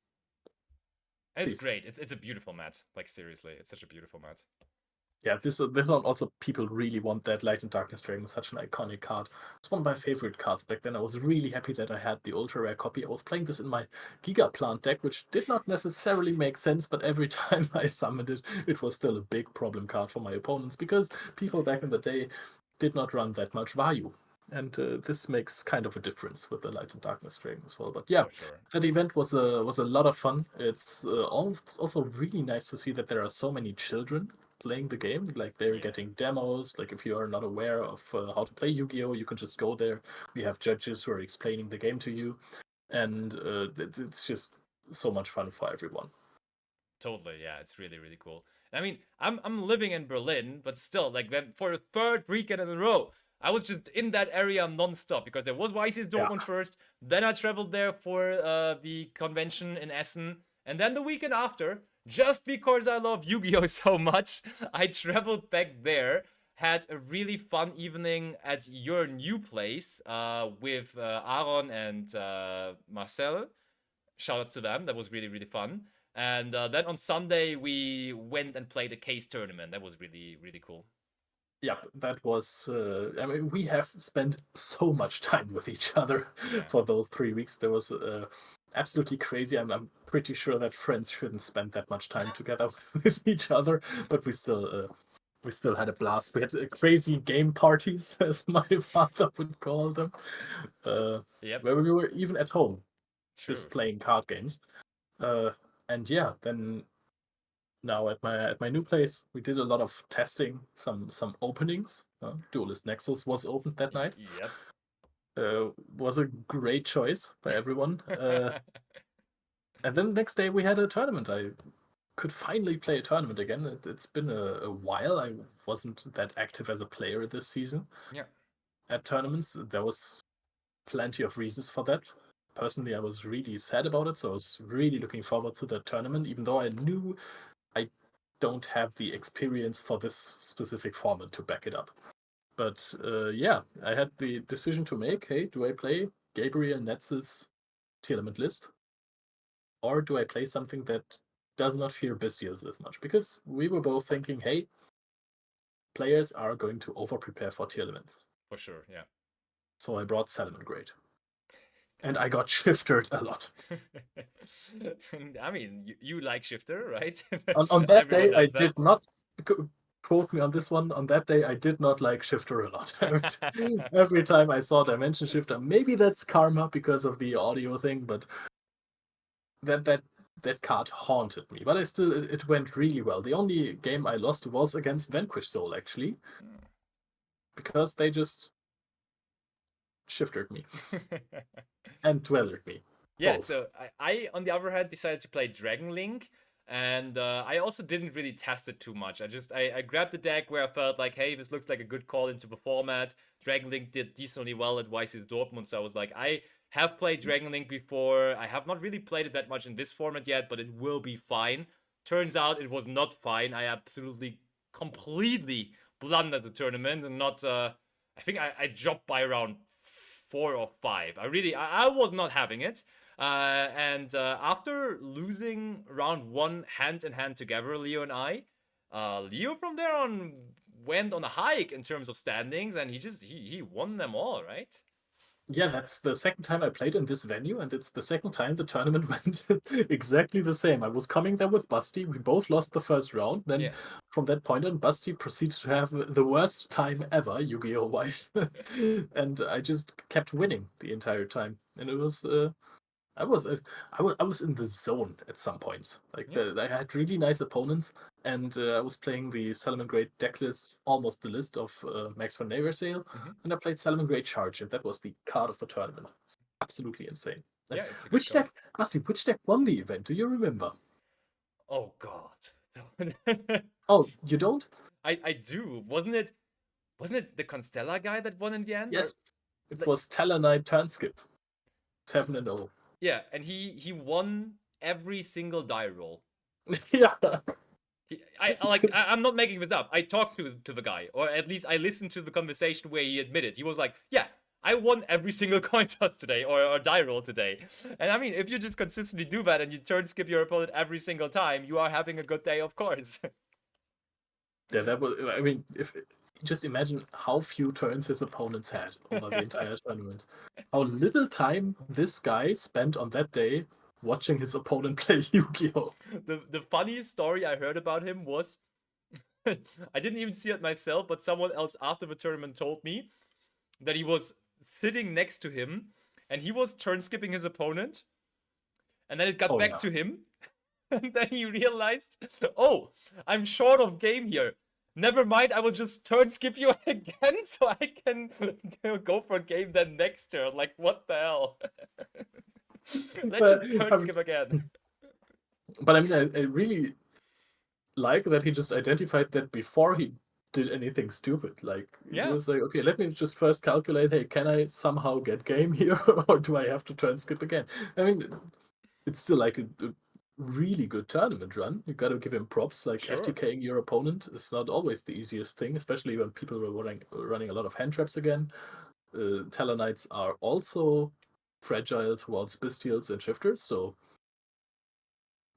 And it's please, great. It's a beautiful mat. Like seriously, it's such a beautiful mat. yeah, this one also people really want that Light and Darkness Dragon, such an iconic card. It's one of my favorite cards back then. I was really happy that I had the ultra rare copy. I was playing this in my Giga Plant deck, which did not necessarily make sense, but every time I summoned it, it was still a big problem card for my opponents because people back in the day did not run that much value. And this makes kind of a difference with the Light and Darkness Dragon as well. But yeah, For sure. that event was a lot of fun. It's also really nice to see that there are so many children playing the game. Like they're Yeah. getting demos. Like if you are not aware of how to play Yu-Gi-Oh, you can just go there. We have judges who are explaining the game to you, and it's just so much fun for everyone. Totally, yeah, it's really, really cool. I mean, I'm living in Berlin, but still, like then for a third weekend in a row, I was just in that area non-stop because there was YCS Yeah, Dortmund first, then I traveled there for the convention in Essen, and then the weekend after, just because I love Yu-Gi-Oh so much, I traveled back there, had a really fun evening at your new place with Aaron and Marcel. Shout out to them, that was really, really fun. And then on Sunday, we went and played a case tournament. That was really, really cool. Yep, that was. I mean, we have spent so much time with each other Yeah. for those 3 weeks. There was absolutely crazy. I'm pretty sure that friends shouldn't spend that much time together with each other, but we still had a blast. We had crazy game parties, as my father would call them, uh, Yep. where we were even at home True. just playing card games. Uh, and yeah, then now at my new place, we did a lot of testing, some openings. Duelist Nexus was opened that night. Yep. Was a great choice by everyone. And then the next day we had a tournament. I could finally play a tournament again. It's been a while. I wasn't that active as a player this season Yeah. at tournaments. There was plenty of reasons for that. Personally, I was really sad about it, so I was really looking forward to the tournament, even though I knew I don't have the experience for this specific format to back it up. But yeah, I had the decision to make. Hey, do I play Gabriel Netz's Tearlament list? Or do I play something that does not fear Bestials as much? Because we were both thinking, hey, players are going to over prepare for Tearlaments. For sure. Yeah. So I brought Salamangreat. And I got shifted a lot. I mean, you like Shifter, right? On that Everyone day, I knows that. did not quote me on this one. On that day, I did not like Shifter a lot. Every time I saw Dimension Shifter, maybe that's karma because of the audio thing, but that card haunted me. But I still, it went really well. The only game I lost was against Vanquish Soul, actually, because they just shifted me and dwellered me. Yeah, Both. so I, on the other hand, decided to play Dragon Link, and I also didn't really test it too much. I grabbed a deck where I felt like, hey, this looks like a good call into the format. Dragon Link did decently well at YC Dortmund, so I was like, I have played Dragon Link before. I have not really played it that much in this format yet, but it will be fine. Turns out it was not fine. I absolutely, completely blundered the tournament and not. I think I dropped by around 4 or 5. I was not having it. And after losing round 1 hand in hand together, Leo and I, Leo from there on went on a hike in terms of standings, and he won them all, right? Yeah, that's the second time I played in this venue, and it's the second time the tournament went exactly the same. I was coming there with Busty. We both lost the first round. Then Yeah. from that point on, Busty proceeded to have the worst time ever, Yu-Gi-Oh! Wise. And I just kept winning the entire time. And it was I was I was in the zone at some points. Like Yeah. I had really nice opponents, and I was playing the Salamangreat deck list, almost the list of Max von Neversale, Hmm. and I played Salamangreat Charge, and that was the card of the tournament. It's absolutely insane. And Yeah, it's a good which card. deck, Basti, which deck won the event? Do you remember? Oh god. Oh, you don't? I do. Wasn't it the Constella guy that won in the end? Or Yes, it like was Talonite Turnskip, 7-0. yeah, and he won every single die roll. Yeah. I'm not making this up. I talked to the guy, or at least I listened to the conversation where he admitted. He was like, "Yeah, I won every single coin toss today, or die roll today." And I mean, if you just consistently do that and you turn skip your opponent every single time, you are having a good day, of course. Yeah, that was. I mean, if just imagine how few turns his opponents had over the entire tournament. How little time this guy spent on that day watching his opponent play Yu-Gi-Oh! The funniest story I heard about him was I didn't even see it myself, but someone else after the tournament told me that he was sitting next to him and he was turn skipping his opponent, and then it got Oh back yeah. to him, and then he realized, oh, I'm short of game here. Never mind, I will just turn skip you again so I can go for a game then next turn. Like, what the hell? Let's But just turn skip again. I mean, I really like that he just identified that before he did anything stupid. Like he Yeah, was like, okay, let me just first calculate. Hey, can I somehow get game here, or do I have to turn skip again? I mean, it's still like a really good tournament run. You got to give him props. Like sure. FTKing your opponent is not always the easiest thing, especially when people were running a lot of hand traps again. Talonites are also fragile towards Bestials and Shifters, so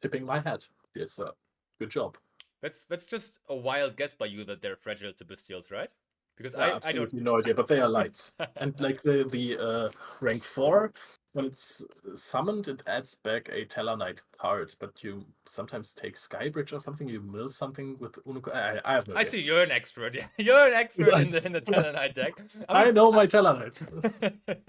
tipping my hat. Yes, sir. Good job. That's just a wild guess by you that they're fragile to Bystials, right? Because Yeah, I don't. absolutely no idea, but they are lights. And like the rank 4, when it's summoned, it adds back a Talonite card, but you sometimes take Skybridge or something, you mill something with Unuko. I have no I idea. see you're an expert. Yeah, you're an expert I, in the Talonite deck. I I mean, know my Talonites.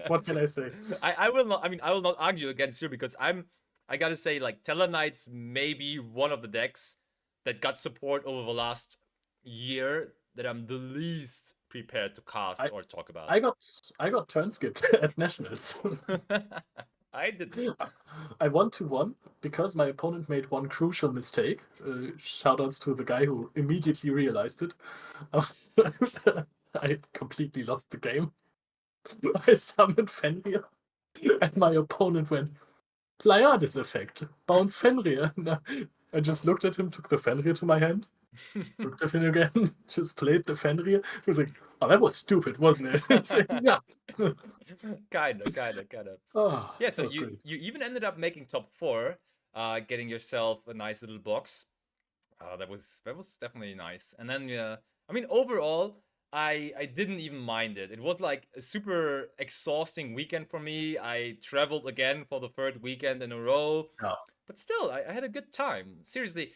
What can I say? I will not. I mean, I will not argue against you because I gotta say, like Talonites may be one of the decks that got support over the last year that I'm the least prepared to cast I or talk about. I got I got turn skipped at nationals. I didn't. I won 2-1 because my opponent made one crucial mistake. Shoutouts to the guy who immediately realized it. I completely lost the game. I summoned Fenrir, and my opponent went, Pleiades effect, bounce Fenrir. I just looked at him, took the Fenrir to my hand, looked at him again, just played the Fenrir. He was like, oh, that was stupid, wasn't it? Like, yeah. Kinda. Oh, Yeah, that so was you great. you even ended up making top four, getting yourself a nice little box. That was definitely nice. And then I mean overall, I didn't even mind it. It was like a super exhausting weekend for me. I traveled again for the third weekend in a row, Yeah, but still, I had a good time. Seriously,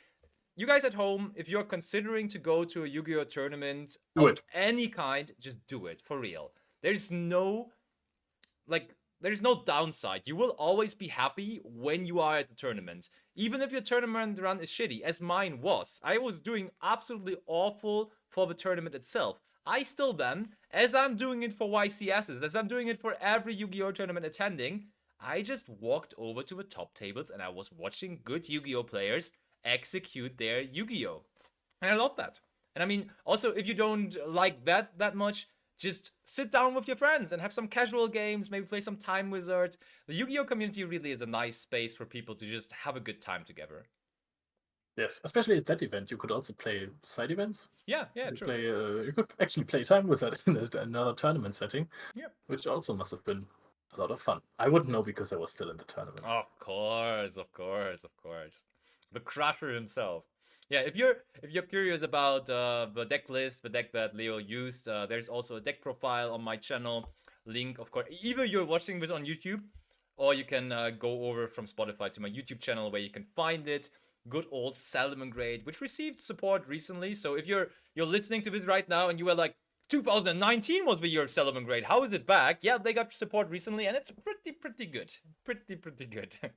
you guys at home, if you're considering to go to a Yu-Gi-Oh tournament do of it. any kind, just do it for real. There's no like there's no downside. You will always be happy when you are at the tournament. Even if your tournament run is shitty, as mine was. I was doing absolutely awful for the tournament itself. I still then, as I'm doing it for YCSs, as I'm doing it for every Yu-Gi-Oh tournament attending, I just walked over to the top tables and I was watching good Yu-Gi-Oh players execute their Yu-Gi-Oh. And I love that. And I mean, also if you don't like that much, just sit down with your friends and have some casual games, maybe play some Time Wizard. The Yu-Gi-Oh community really is a nice space for people to just have a good time together. Yes, especially at that event, you could also play side events. Yeah, You true. you could actually play Time Wizard in another tournament setting, Yep. which also must have been a lot of fun. I wouldn't know because I was still in the tournament. Of course. The Crusher himself. Yeah, if you're curious about the deck list, the deck that Leo used, there's also a deck profile on my channel. Link, of course. Either you're watching this on YouTube, or you can go over from Spotify to my YouTube channel where you can find it. Good old Salamangreat, which received support recently. So if you're listening to this right now and you were like, 2019 was the year of Salamangreat. How is it back? Yeah, they got support recently, and it's pretty good. Pretty good. I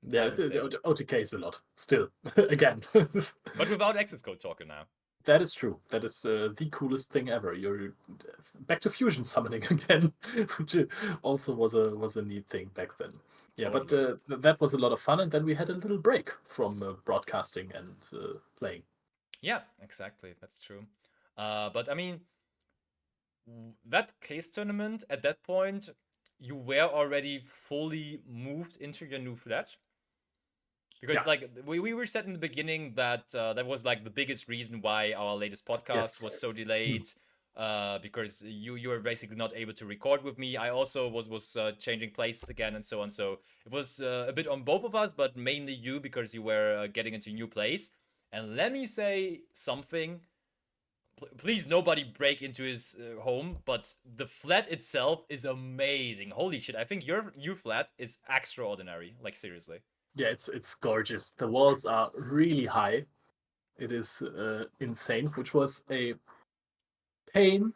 Yeah, would say. the OTK is a lot still. Again, But without access code token now. that is true. That is the coolest thing ever. You're back to fusion summoning again, which also was a neat thing back then. Yeah, but Totally. that was a lot of fun, and then we had a little break from broadcasting and playing. Yeah, exactly. That's true. But I mean, that case tournament at that point, you were already fully moved into your new flat. Because Yeah. like we were said in the beginning that that was like the biggest reason why our latest podcast Yes. was so delayed, because you were basically not able to record with me. I also was changing places again and so on. So it was a bit on both of us, but mainly you because you were getting into a new place. And let me say something. Please, nobody break into his home, but the flat itself is amazing. Holy shit! I think your flat is extraordinary. Like seriously. Yeah, it's gorgeous. The walls are really high. It is insane, which was a pain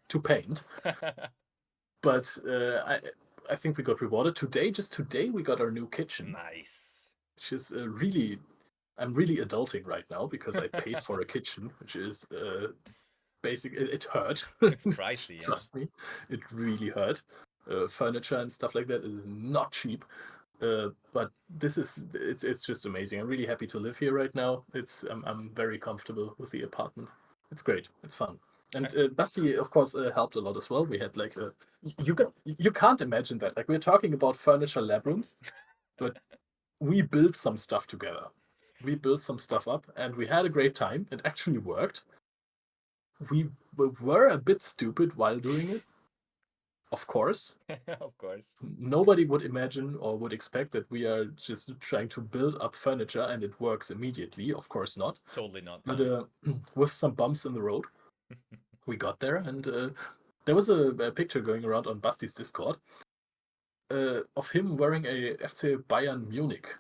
to paint, but I think we got rewarded today. Just today, we got our new kitchen, Nice. which is really. I'm really adulting right now because I paid for a kitchen, which is basic. It hurt. It's pricey, yeah. Trust me, it really hurt. Furniture and stuff like that is not cheap. But it's just amazing. I'm really happy to live here right now. I'm very comfortable with the apartment. It's great. It's fun. And Basti, of course, helped a lot as well. We had like you can't imagine that. Like we're talking about furniture labyrinth, but we built some stuff together. We built some stuff up, and we had a great time. It actually worked. We were a bit stupid while doing it, Of course, Of course. nobody would imagine or would expect that we are just trying to build up furniture and it works immediately. Of course not. Totally not, But no. with some bumps in the road, we got there, and there was a picture going around on Basti's Discord of him wearing a FC Bayern Munich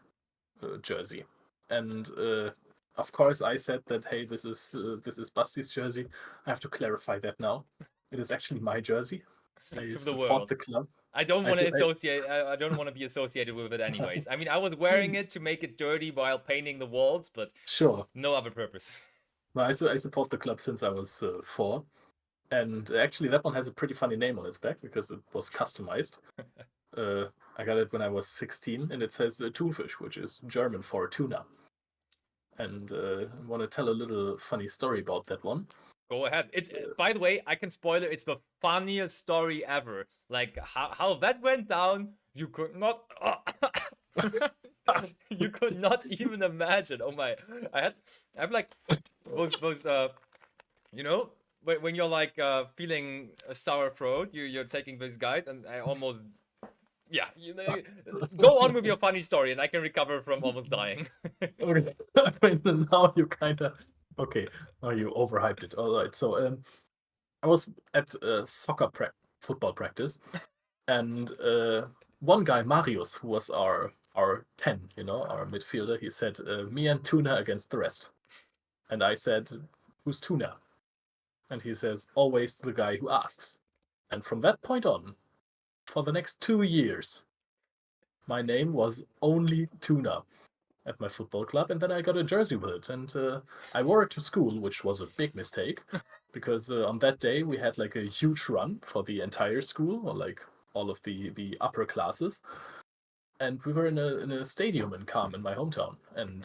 jersey, and of course I said that, hey, this is Basti's jersey. I have to clarify that now. It is actually my jersey. I To the support world. the club. I don't I, want to su- associate. I don't want to be associated with it anyways. I mean, I was wearing it to make it dirty while painting the walls, but sure. no other purpose. No, I support the club since I was 4, and actually that one has a pretty funny name on its back because it was customized. Uh, I got it when I was 16, and it says Thunfisch, which is German for tuna. And I want to tell a little funny story about that one. Go ahead. It's by the way, I can spoil it. It's the funniest story ever. Like how that went down, you could not. You could not even imagine. Oh my! I have like those you know when you're like feeling a sour throat, you're taking these guys, and I almost yeah. Go on with your funny story, and I can recover from almost dying. Okay, I mean, now you kind of okay. Now you overhyped it. All right, so I was at football practice, and one guy, Marius, who was our 10, our midfielder, he said, "Me and Tuna against the rest." And I said, "Who's Tuna?" And he says, "Always the guy who asks." And from that point on, for the next 2 years, my name was only Tuna at my football club, and then I got a jersey with it, and I wore it to school, which was a big mistake, because on that day we had like a huge run for the entire school, or like all of the upper classes, and we were in a stadium in Kam in my hometown, and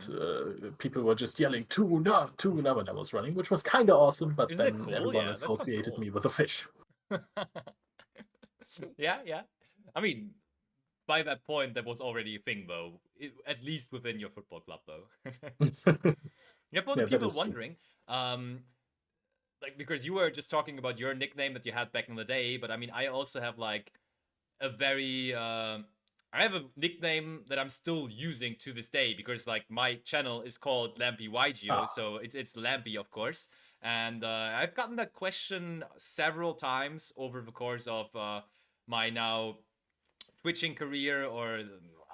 people were just yelling "Tuna, Tuna" when I was running, which was kind of awesome. But Isn't it then cool? everyone Yeah, that sounds associated cool. me with a fish. Yeah, yeah. I mean, by that point, that was already a thing, though. At least within your football club, though. Yeah, for the Yeah, that people is true. wondering, like because you were just talking about your nickname that you had back in the day, but I mean, I also have like a very I have a nickname that I'm still using to this day because like my channel is called Lampy YGO, Ah, so it's Lampy, of course. And I've gotten that question several times over the course of my now twitching career or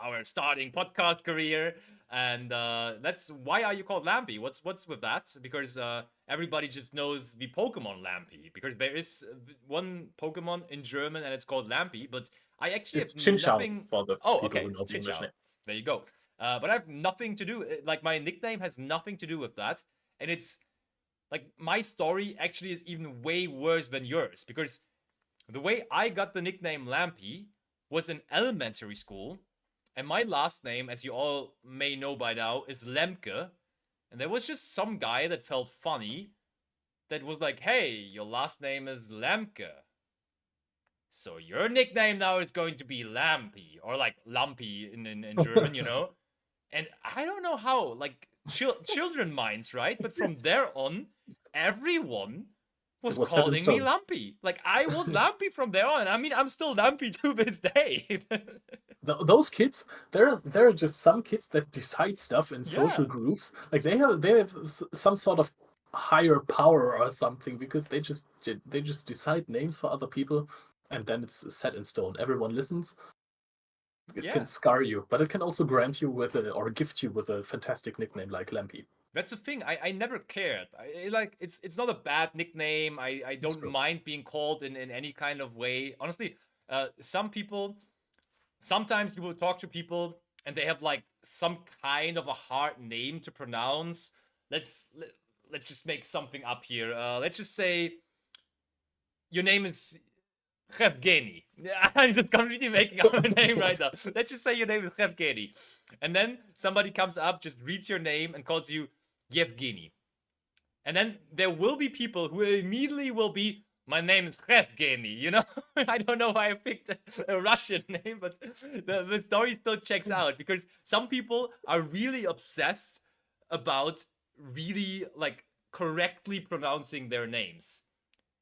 our starting podcast career. And that's why are you called Lampy? What's with that? Because everybody just knows the Pokemon Lampy because there is one Pokemon in German and it's called Lampy, but I actually it's have Chinchou nothing. for the Oh, people okay, who know the English Chinchou. name. There you go. But I have nothing to do. Like my nickname has nothing to do with that, and it's like my story actually is even way worse than yours because the way I got the nickname Lampy was in elementary school, and my last name, as you all may know by now, is Lemke. And there was just some guy that felt funny that was like, hey, your last name is Lemke. So your nickname now is going to be Lampy, or like Lumpy in German, you know? And I don't know how, like, children minds, right? But from there on, everyone It was was set in calling me stone. Lumpy. Like, I was Lumpy from there on. I mean, I'm still Lumpy to this day. Those kids, there are just some kids that decide stuff in social Yeah. groups. Like they have some sort of higher power or something because they just decide names for other people, and then it's set in stone. Everyone listens. It can Yeah. scar you, but it can also grant you with or gift you with a fantastic nickname like Lampy. That's the thing. I never cared. Like it's not a bad nickname. I It's don't true. mind being called in any kind of way. Honestly, some people sometimes you will talk to people and they have like some kind of a hard name to pronounce. Let's just make something up here. Let's just say your name is Evgeny. I'm just completely making up a name right now. Let's just say your name is Evgeny. And then somebody comes up, just reads your name, and calls you Yevgeny. And then there will be people who immediately will be, my name is Evgeny, you know? I don't know why I picked a Russian name, but the story still checks out because some people are really obsessed about really like correctly pronouncing their names.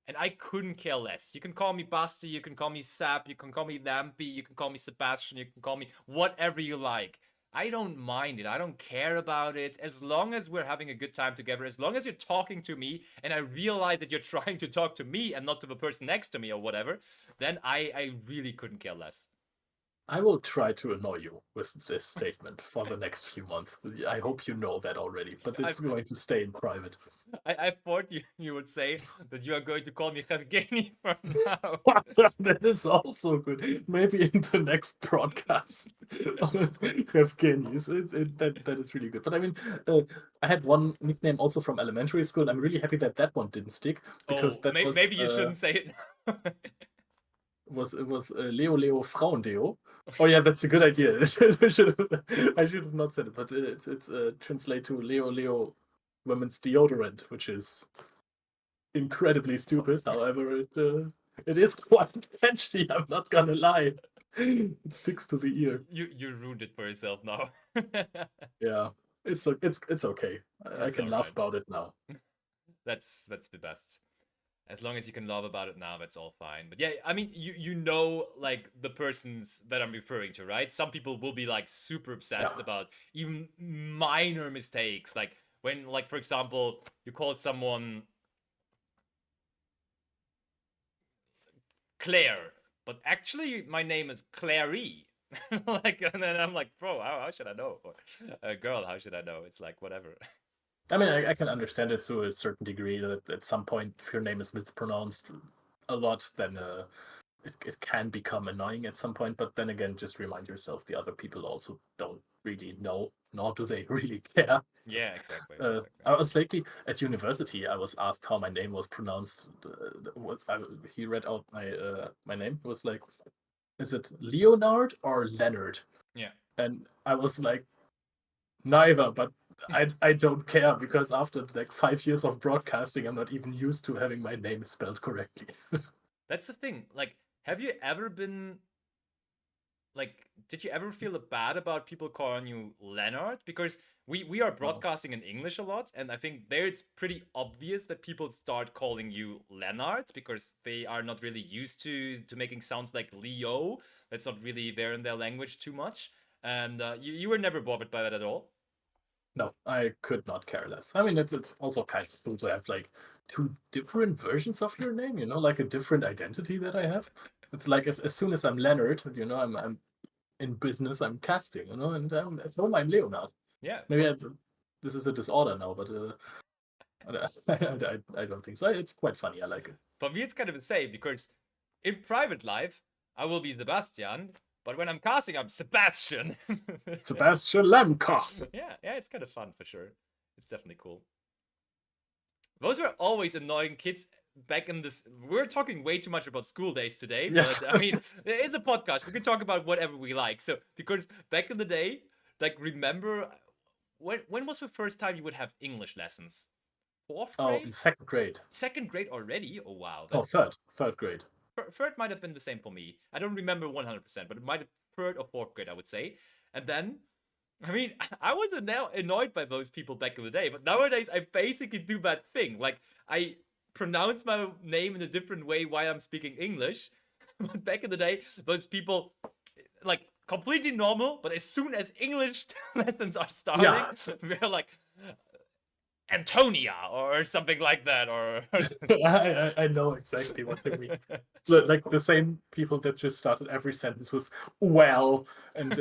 and I couldn't care less. You can call me Basti, you can call me Sap, you can call me Lampy, you can call me Sebastian, you can call me whatever you like. I don't mind it. I don't care about it. As long as we're having a good time together, as long as you're talking to me and I realize that you're trying to talk to me and not to the person next to me or whatever, then I really couldn't care less. I will try to annoy you with this statement for the next few months. I hope you know that already, but I, it's going to stay in private. I thought you would say that you are going to call me Evgeny from now. That is also good. Maybe in the next broadcast, Evgeny. So that is really good. But I mean, I had one nickname also from elementary school. I'm really happy that that one didn't stick because Oh, that maybe you shouldn't say it now. was Leo Leo Frauendeo. Oh yeah, that's a good idea. I should have not said it, but it's translate to Leo Leo women's deodorant, which is incredibly stupid. However, it is quite catchy. I'm not gonna lie. It sticks to the ear. You ruined it for yourself now. Yeah, it's okay. I It's can all laugh right. about it now. That's the best. As long as you can laugh about it now, that's all fine. But yeah, I mean, you know, like the persons that I'm referring to, right? Some people will be like super Yeah. obsessed about even minor mistakes, like when, like for example, you call someone Claire, but actually my name is Clary. Like, and then I'm like, bro, how should I know? Or girl, how should I know? It's like whatever. I mean, I can understand it to a certain degree that at some point, if your name is mispronounced a lot, then it can become annoying at some point. But then again, just remind yourself the other people also don't really know, nor do they really care. Yeah, exactly, Uh, exactly. I was lately at university. I was asked how my name was pronounced. He read out my name. It was like, is it Leonard or Leonard? Yeah. And I was like, neither. But I don't care because after like 5 years of broadcasting, I'm not even used to having my name spelled correctly. That's the thing. Like, have you ever been like did you ever feel bad about people calling you Leonard? Because we are No. broadcasting in English a lot, and I think there it's pretty obvious that people start calling you Leonard because they are not really used to making sounds like Leo. That's not really there in their language too much. And you were never bothered by that at all. No, I could not care less. I mean, it's also kind of cool to have like two different versions of your name, like a different identity that I have. It's like as soon as I'm Leonard, I'm in business, I'm casting, and at home I'm Leonard. Yeah, Maybe this is a disorder now, but I don't think so. It's quite funny. I like it. for me it's kind of the same because in private life I will be Sebastian, but when I'm casting I'm Sebastian. Sebastian Lemka. Yeah, it's kind of fun for sure. It's definitely cool. Those were always annoying kids back in this. We're talking way too much about school days today, Yes. but I mean, it's a podcast. We can talk about whatever we like. So, because back in the day, like, remember when was the first time you would have English lessons? Fourth Oh, in grade? second grade. Second grade already? Oh, wow. Oh, That's. third grade. Third might have been the same for me. I don't remember 100%, but it might have third or fourth grade, I would say. And then I mean, I was now annoyed by those people back in the day, but nowadays I basically do that thing. Like, I pronounce my name in a different way while I'm speaking English. But back in the day, those people, like, completely normal, but as soon as English lessons are starting, Yeah. we're like, Antonia or something like that, or I know exactly what you mean. Like the same people that just started every sentence with "well," and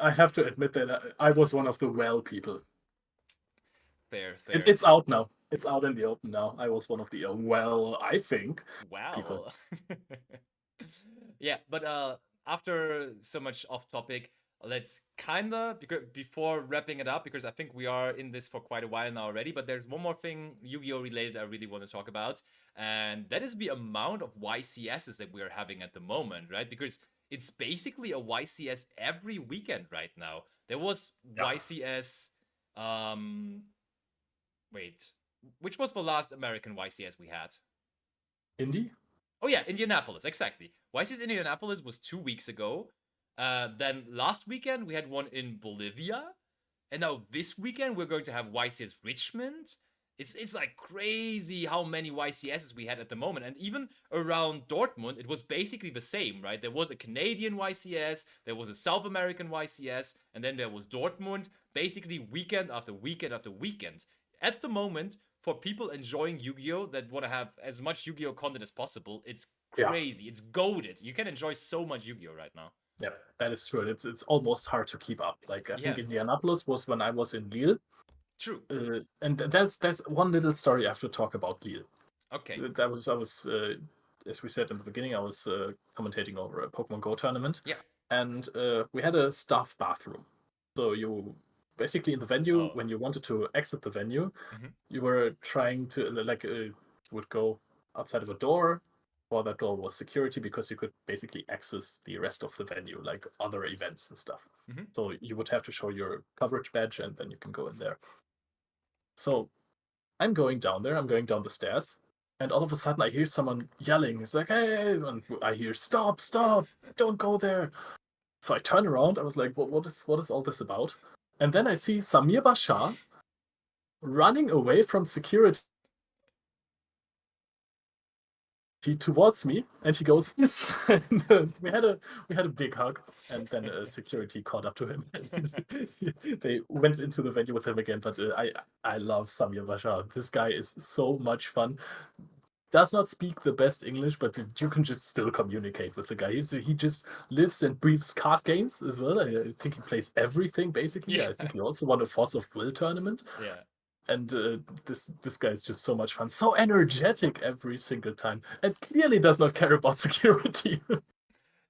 I have to admit that I was one of the "well" people. fair, It's out now. It's out in the open now. I was one of the "well," I think people. Wow. Yeah, but after so much off topic, let's kinda because before wrapping it up, because I think we are in this for quite a while now already, but there's one more thing Yu-Gi-Oh related I really want to talk about, and that is the amount of YCSs that we are having at the moment, right? Because it's basically a YCS every weekend right now. There was Yeah. YCS wait, which was the last American YCS we had? Indie? Oh yeah, Indianapolis, exactly. YCS Indianapolis was 2 weeks ago. Then last weekend we had one in Bolivia, and now this weekend we're going to have YCS Richmond, It's like crazy how many YCSs we had at the moment. And even around Dortmund, it was basically the same, right? There was a Canadian YCS, there was a South American YCS, and then there was Dortmund, basically weekend after weekend after weekend. At the moment, for people enjoying Yu-Gi-Oh! That want to have as much Yu-Gi-Oh! Content as possible, it's Yeah, crazy. It's goaded. You can enjoy so much Yu-Gi-Oh! Right now. yeah, that is true. It's almost hard to keep up. Like I think Yeah, Indianapolis was when I was in Lille, true. and there's one little story I have to talk about Lille. Okay. I was as we said in the beginning, I was commentating over a Pokemon Go tournament, Yeah. and we had a staff bathroom. So you basically in the venue Oh. when you wanted to exit the venue, Hmm. you were trying to would go outside of a door. For that door was security because you could basically access the rest of the venue, like other events and stuff. Hmm. So you would have to show your coverage badge and then you can go in there. So I'm going down there, I'm going down the stairs, and all of a sudden I hear someone yelling. It's like, hey, and I hear, stop, stop, don't go there. So I turn around, I was like, what is all this about? And then I see Samir Bashar running away from security towards me, and he goes, yes. And, we had a big hug, and then security caught up to him. They went into the venue with him again. But I love Samir Bashar. This guy is so much fun. Does not speak the best English, but you can just still communicate with the guy. He just lives and breathes card games as well. I think he plays everything basically. Yeah. I think he also won a Force of Will tournament. Yeah. And this guy is just so much fun, so energetic every single time, and clearly does not care about security.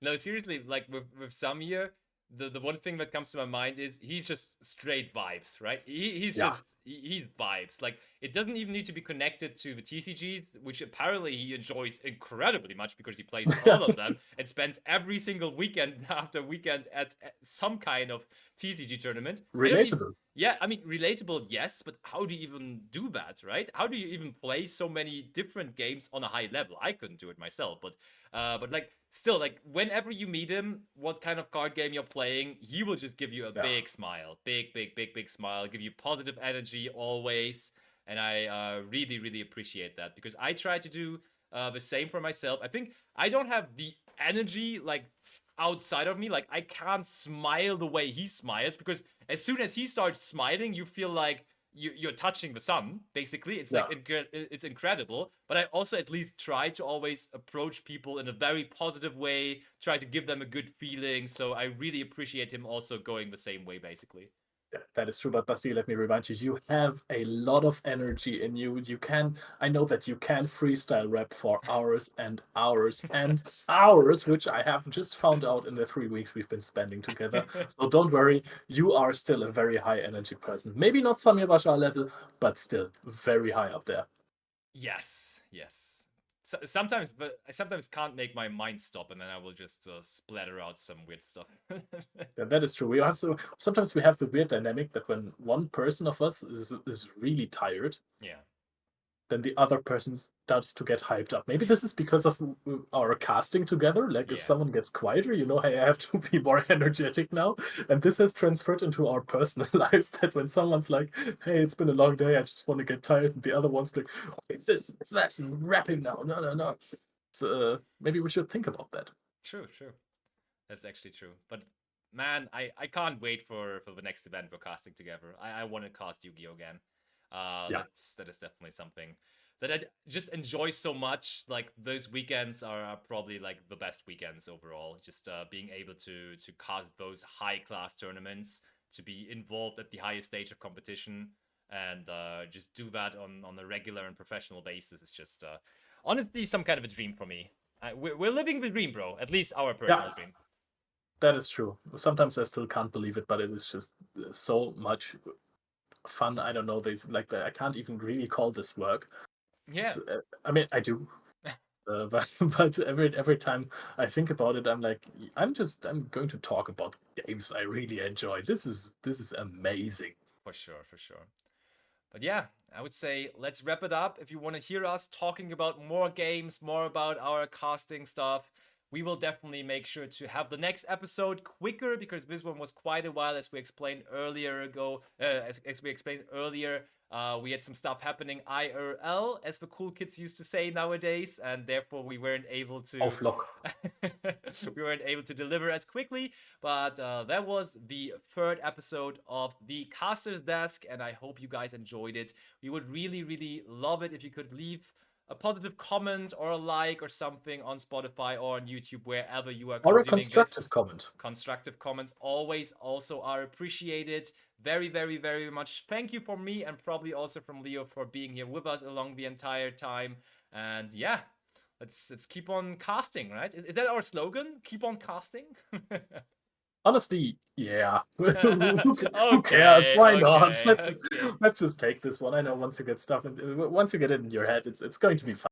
No, seriously, like with Samir, the one thing that comes to my mind is he's just straight vibes, right? He's Yeah, just he's vibes. Like it doesn't even need to be connected to the TCGs, which apparently he enjoys incredibly much because he plays all of them and spends every single weekend after weekend at some kind of TCG tournament. I don't even. relatable. Yeah, I mean, relatable, yes, but how do you even do that, right? How do you even play so many different games on a high level? I couldn't do it myself, but like still, like whenever you meet him, what kind of card game you're playing, he will just give you a Yeah, big smile, big smile, give you positive energy always, and I really really appreciate that because I try to do the same for myself. I think I don't have the energy like outside of me, like I can't smile the way he smiles because as soon as he starts smiling, you feel like you're touching the sun basically. It's yeah. like it's incredible, but I also at least try to always approach people in a very positive way, try to give them a good feeling, so I really appreciate him also going the same way basically. Yeah, that is true, but Basti, let me remind you, you have a lot of energy in you. I know that you can freestyle rap for hours and hours and hours, which I have just found out in the 3 weeks we've been spending together. So don't worry, you are still a very high energy person. Maybe not Samir Bashar level, but still very high up there. Yes. Sometimes, but I sometimes can't make my mind stop, and then I will just splatter out some weird stuff. Yeah, that is true. We have sometimes we have the weird dynamic that when one person of us is really tired, Yeah. then the other person starts to get hyped up. Maybe this is because of our casting together. Like if Yeah. someone gets quieter, hey, I have to be more energetic now. And this has transferred into our personal lives that when someone's like, hey, it's been a long day, I just want to get tired. And the other one's like, okay, this, it's that, and rapping now. No. So maybe we should think about that. True. That's actually true. But man, I can't wait for the next event we're casting together. I want to cast Yu-Gi-Oh again. Yeah. That is definitely something that I just enjoy so much. Like those weekends are probably like the best weekends overall. Just being able to cast those high class tournaments, to be involved at the highest stage of competition, and just do that on a regular and professional basis is just honestly some kind of a dream for me. We're living the dream, bro. At least our Yeah. personal dream. That is true. Sometimes I still can't believe it, but it is just so much fun. I don't know. There's like I can't even really call this work. Yeah. I mean, I do, but every time I think about it, I'm like, I'm going to talk about games I really enjoy. This is amazing. For sure. But yeah, I would say let's wrap it up. If you want to hear us talking about more games, more about our casting stuff, we will definitely make sure to have the next episode quicker because this one was quite a while, as we explained earlier. We had some stuff happening IRL, as the cool kids used to say nowadays, and therefore we weren't able to Auf Lock. we weren't able to deliver as quickly. But that was the third episode of the Caster's Desk, and I hope you guys enjoyed it. We would really, really love it if you could leave a positive comment or a like or something on Spotify or on YouTube, wherever you are Or a consuming constructive this. comment. Constructive comments always also are appreciated. Very, very, very much. Thank you from me and probably also from Leo for being here with us along the entire time. And yeah, let's keep on casting, right? Is that our slogan? Keep on casting? Honestly, yeah. Who Okay, cares? Why not? okay, okay. Let's just take this one. I know once you get it in your head, it's going to be fun.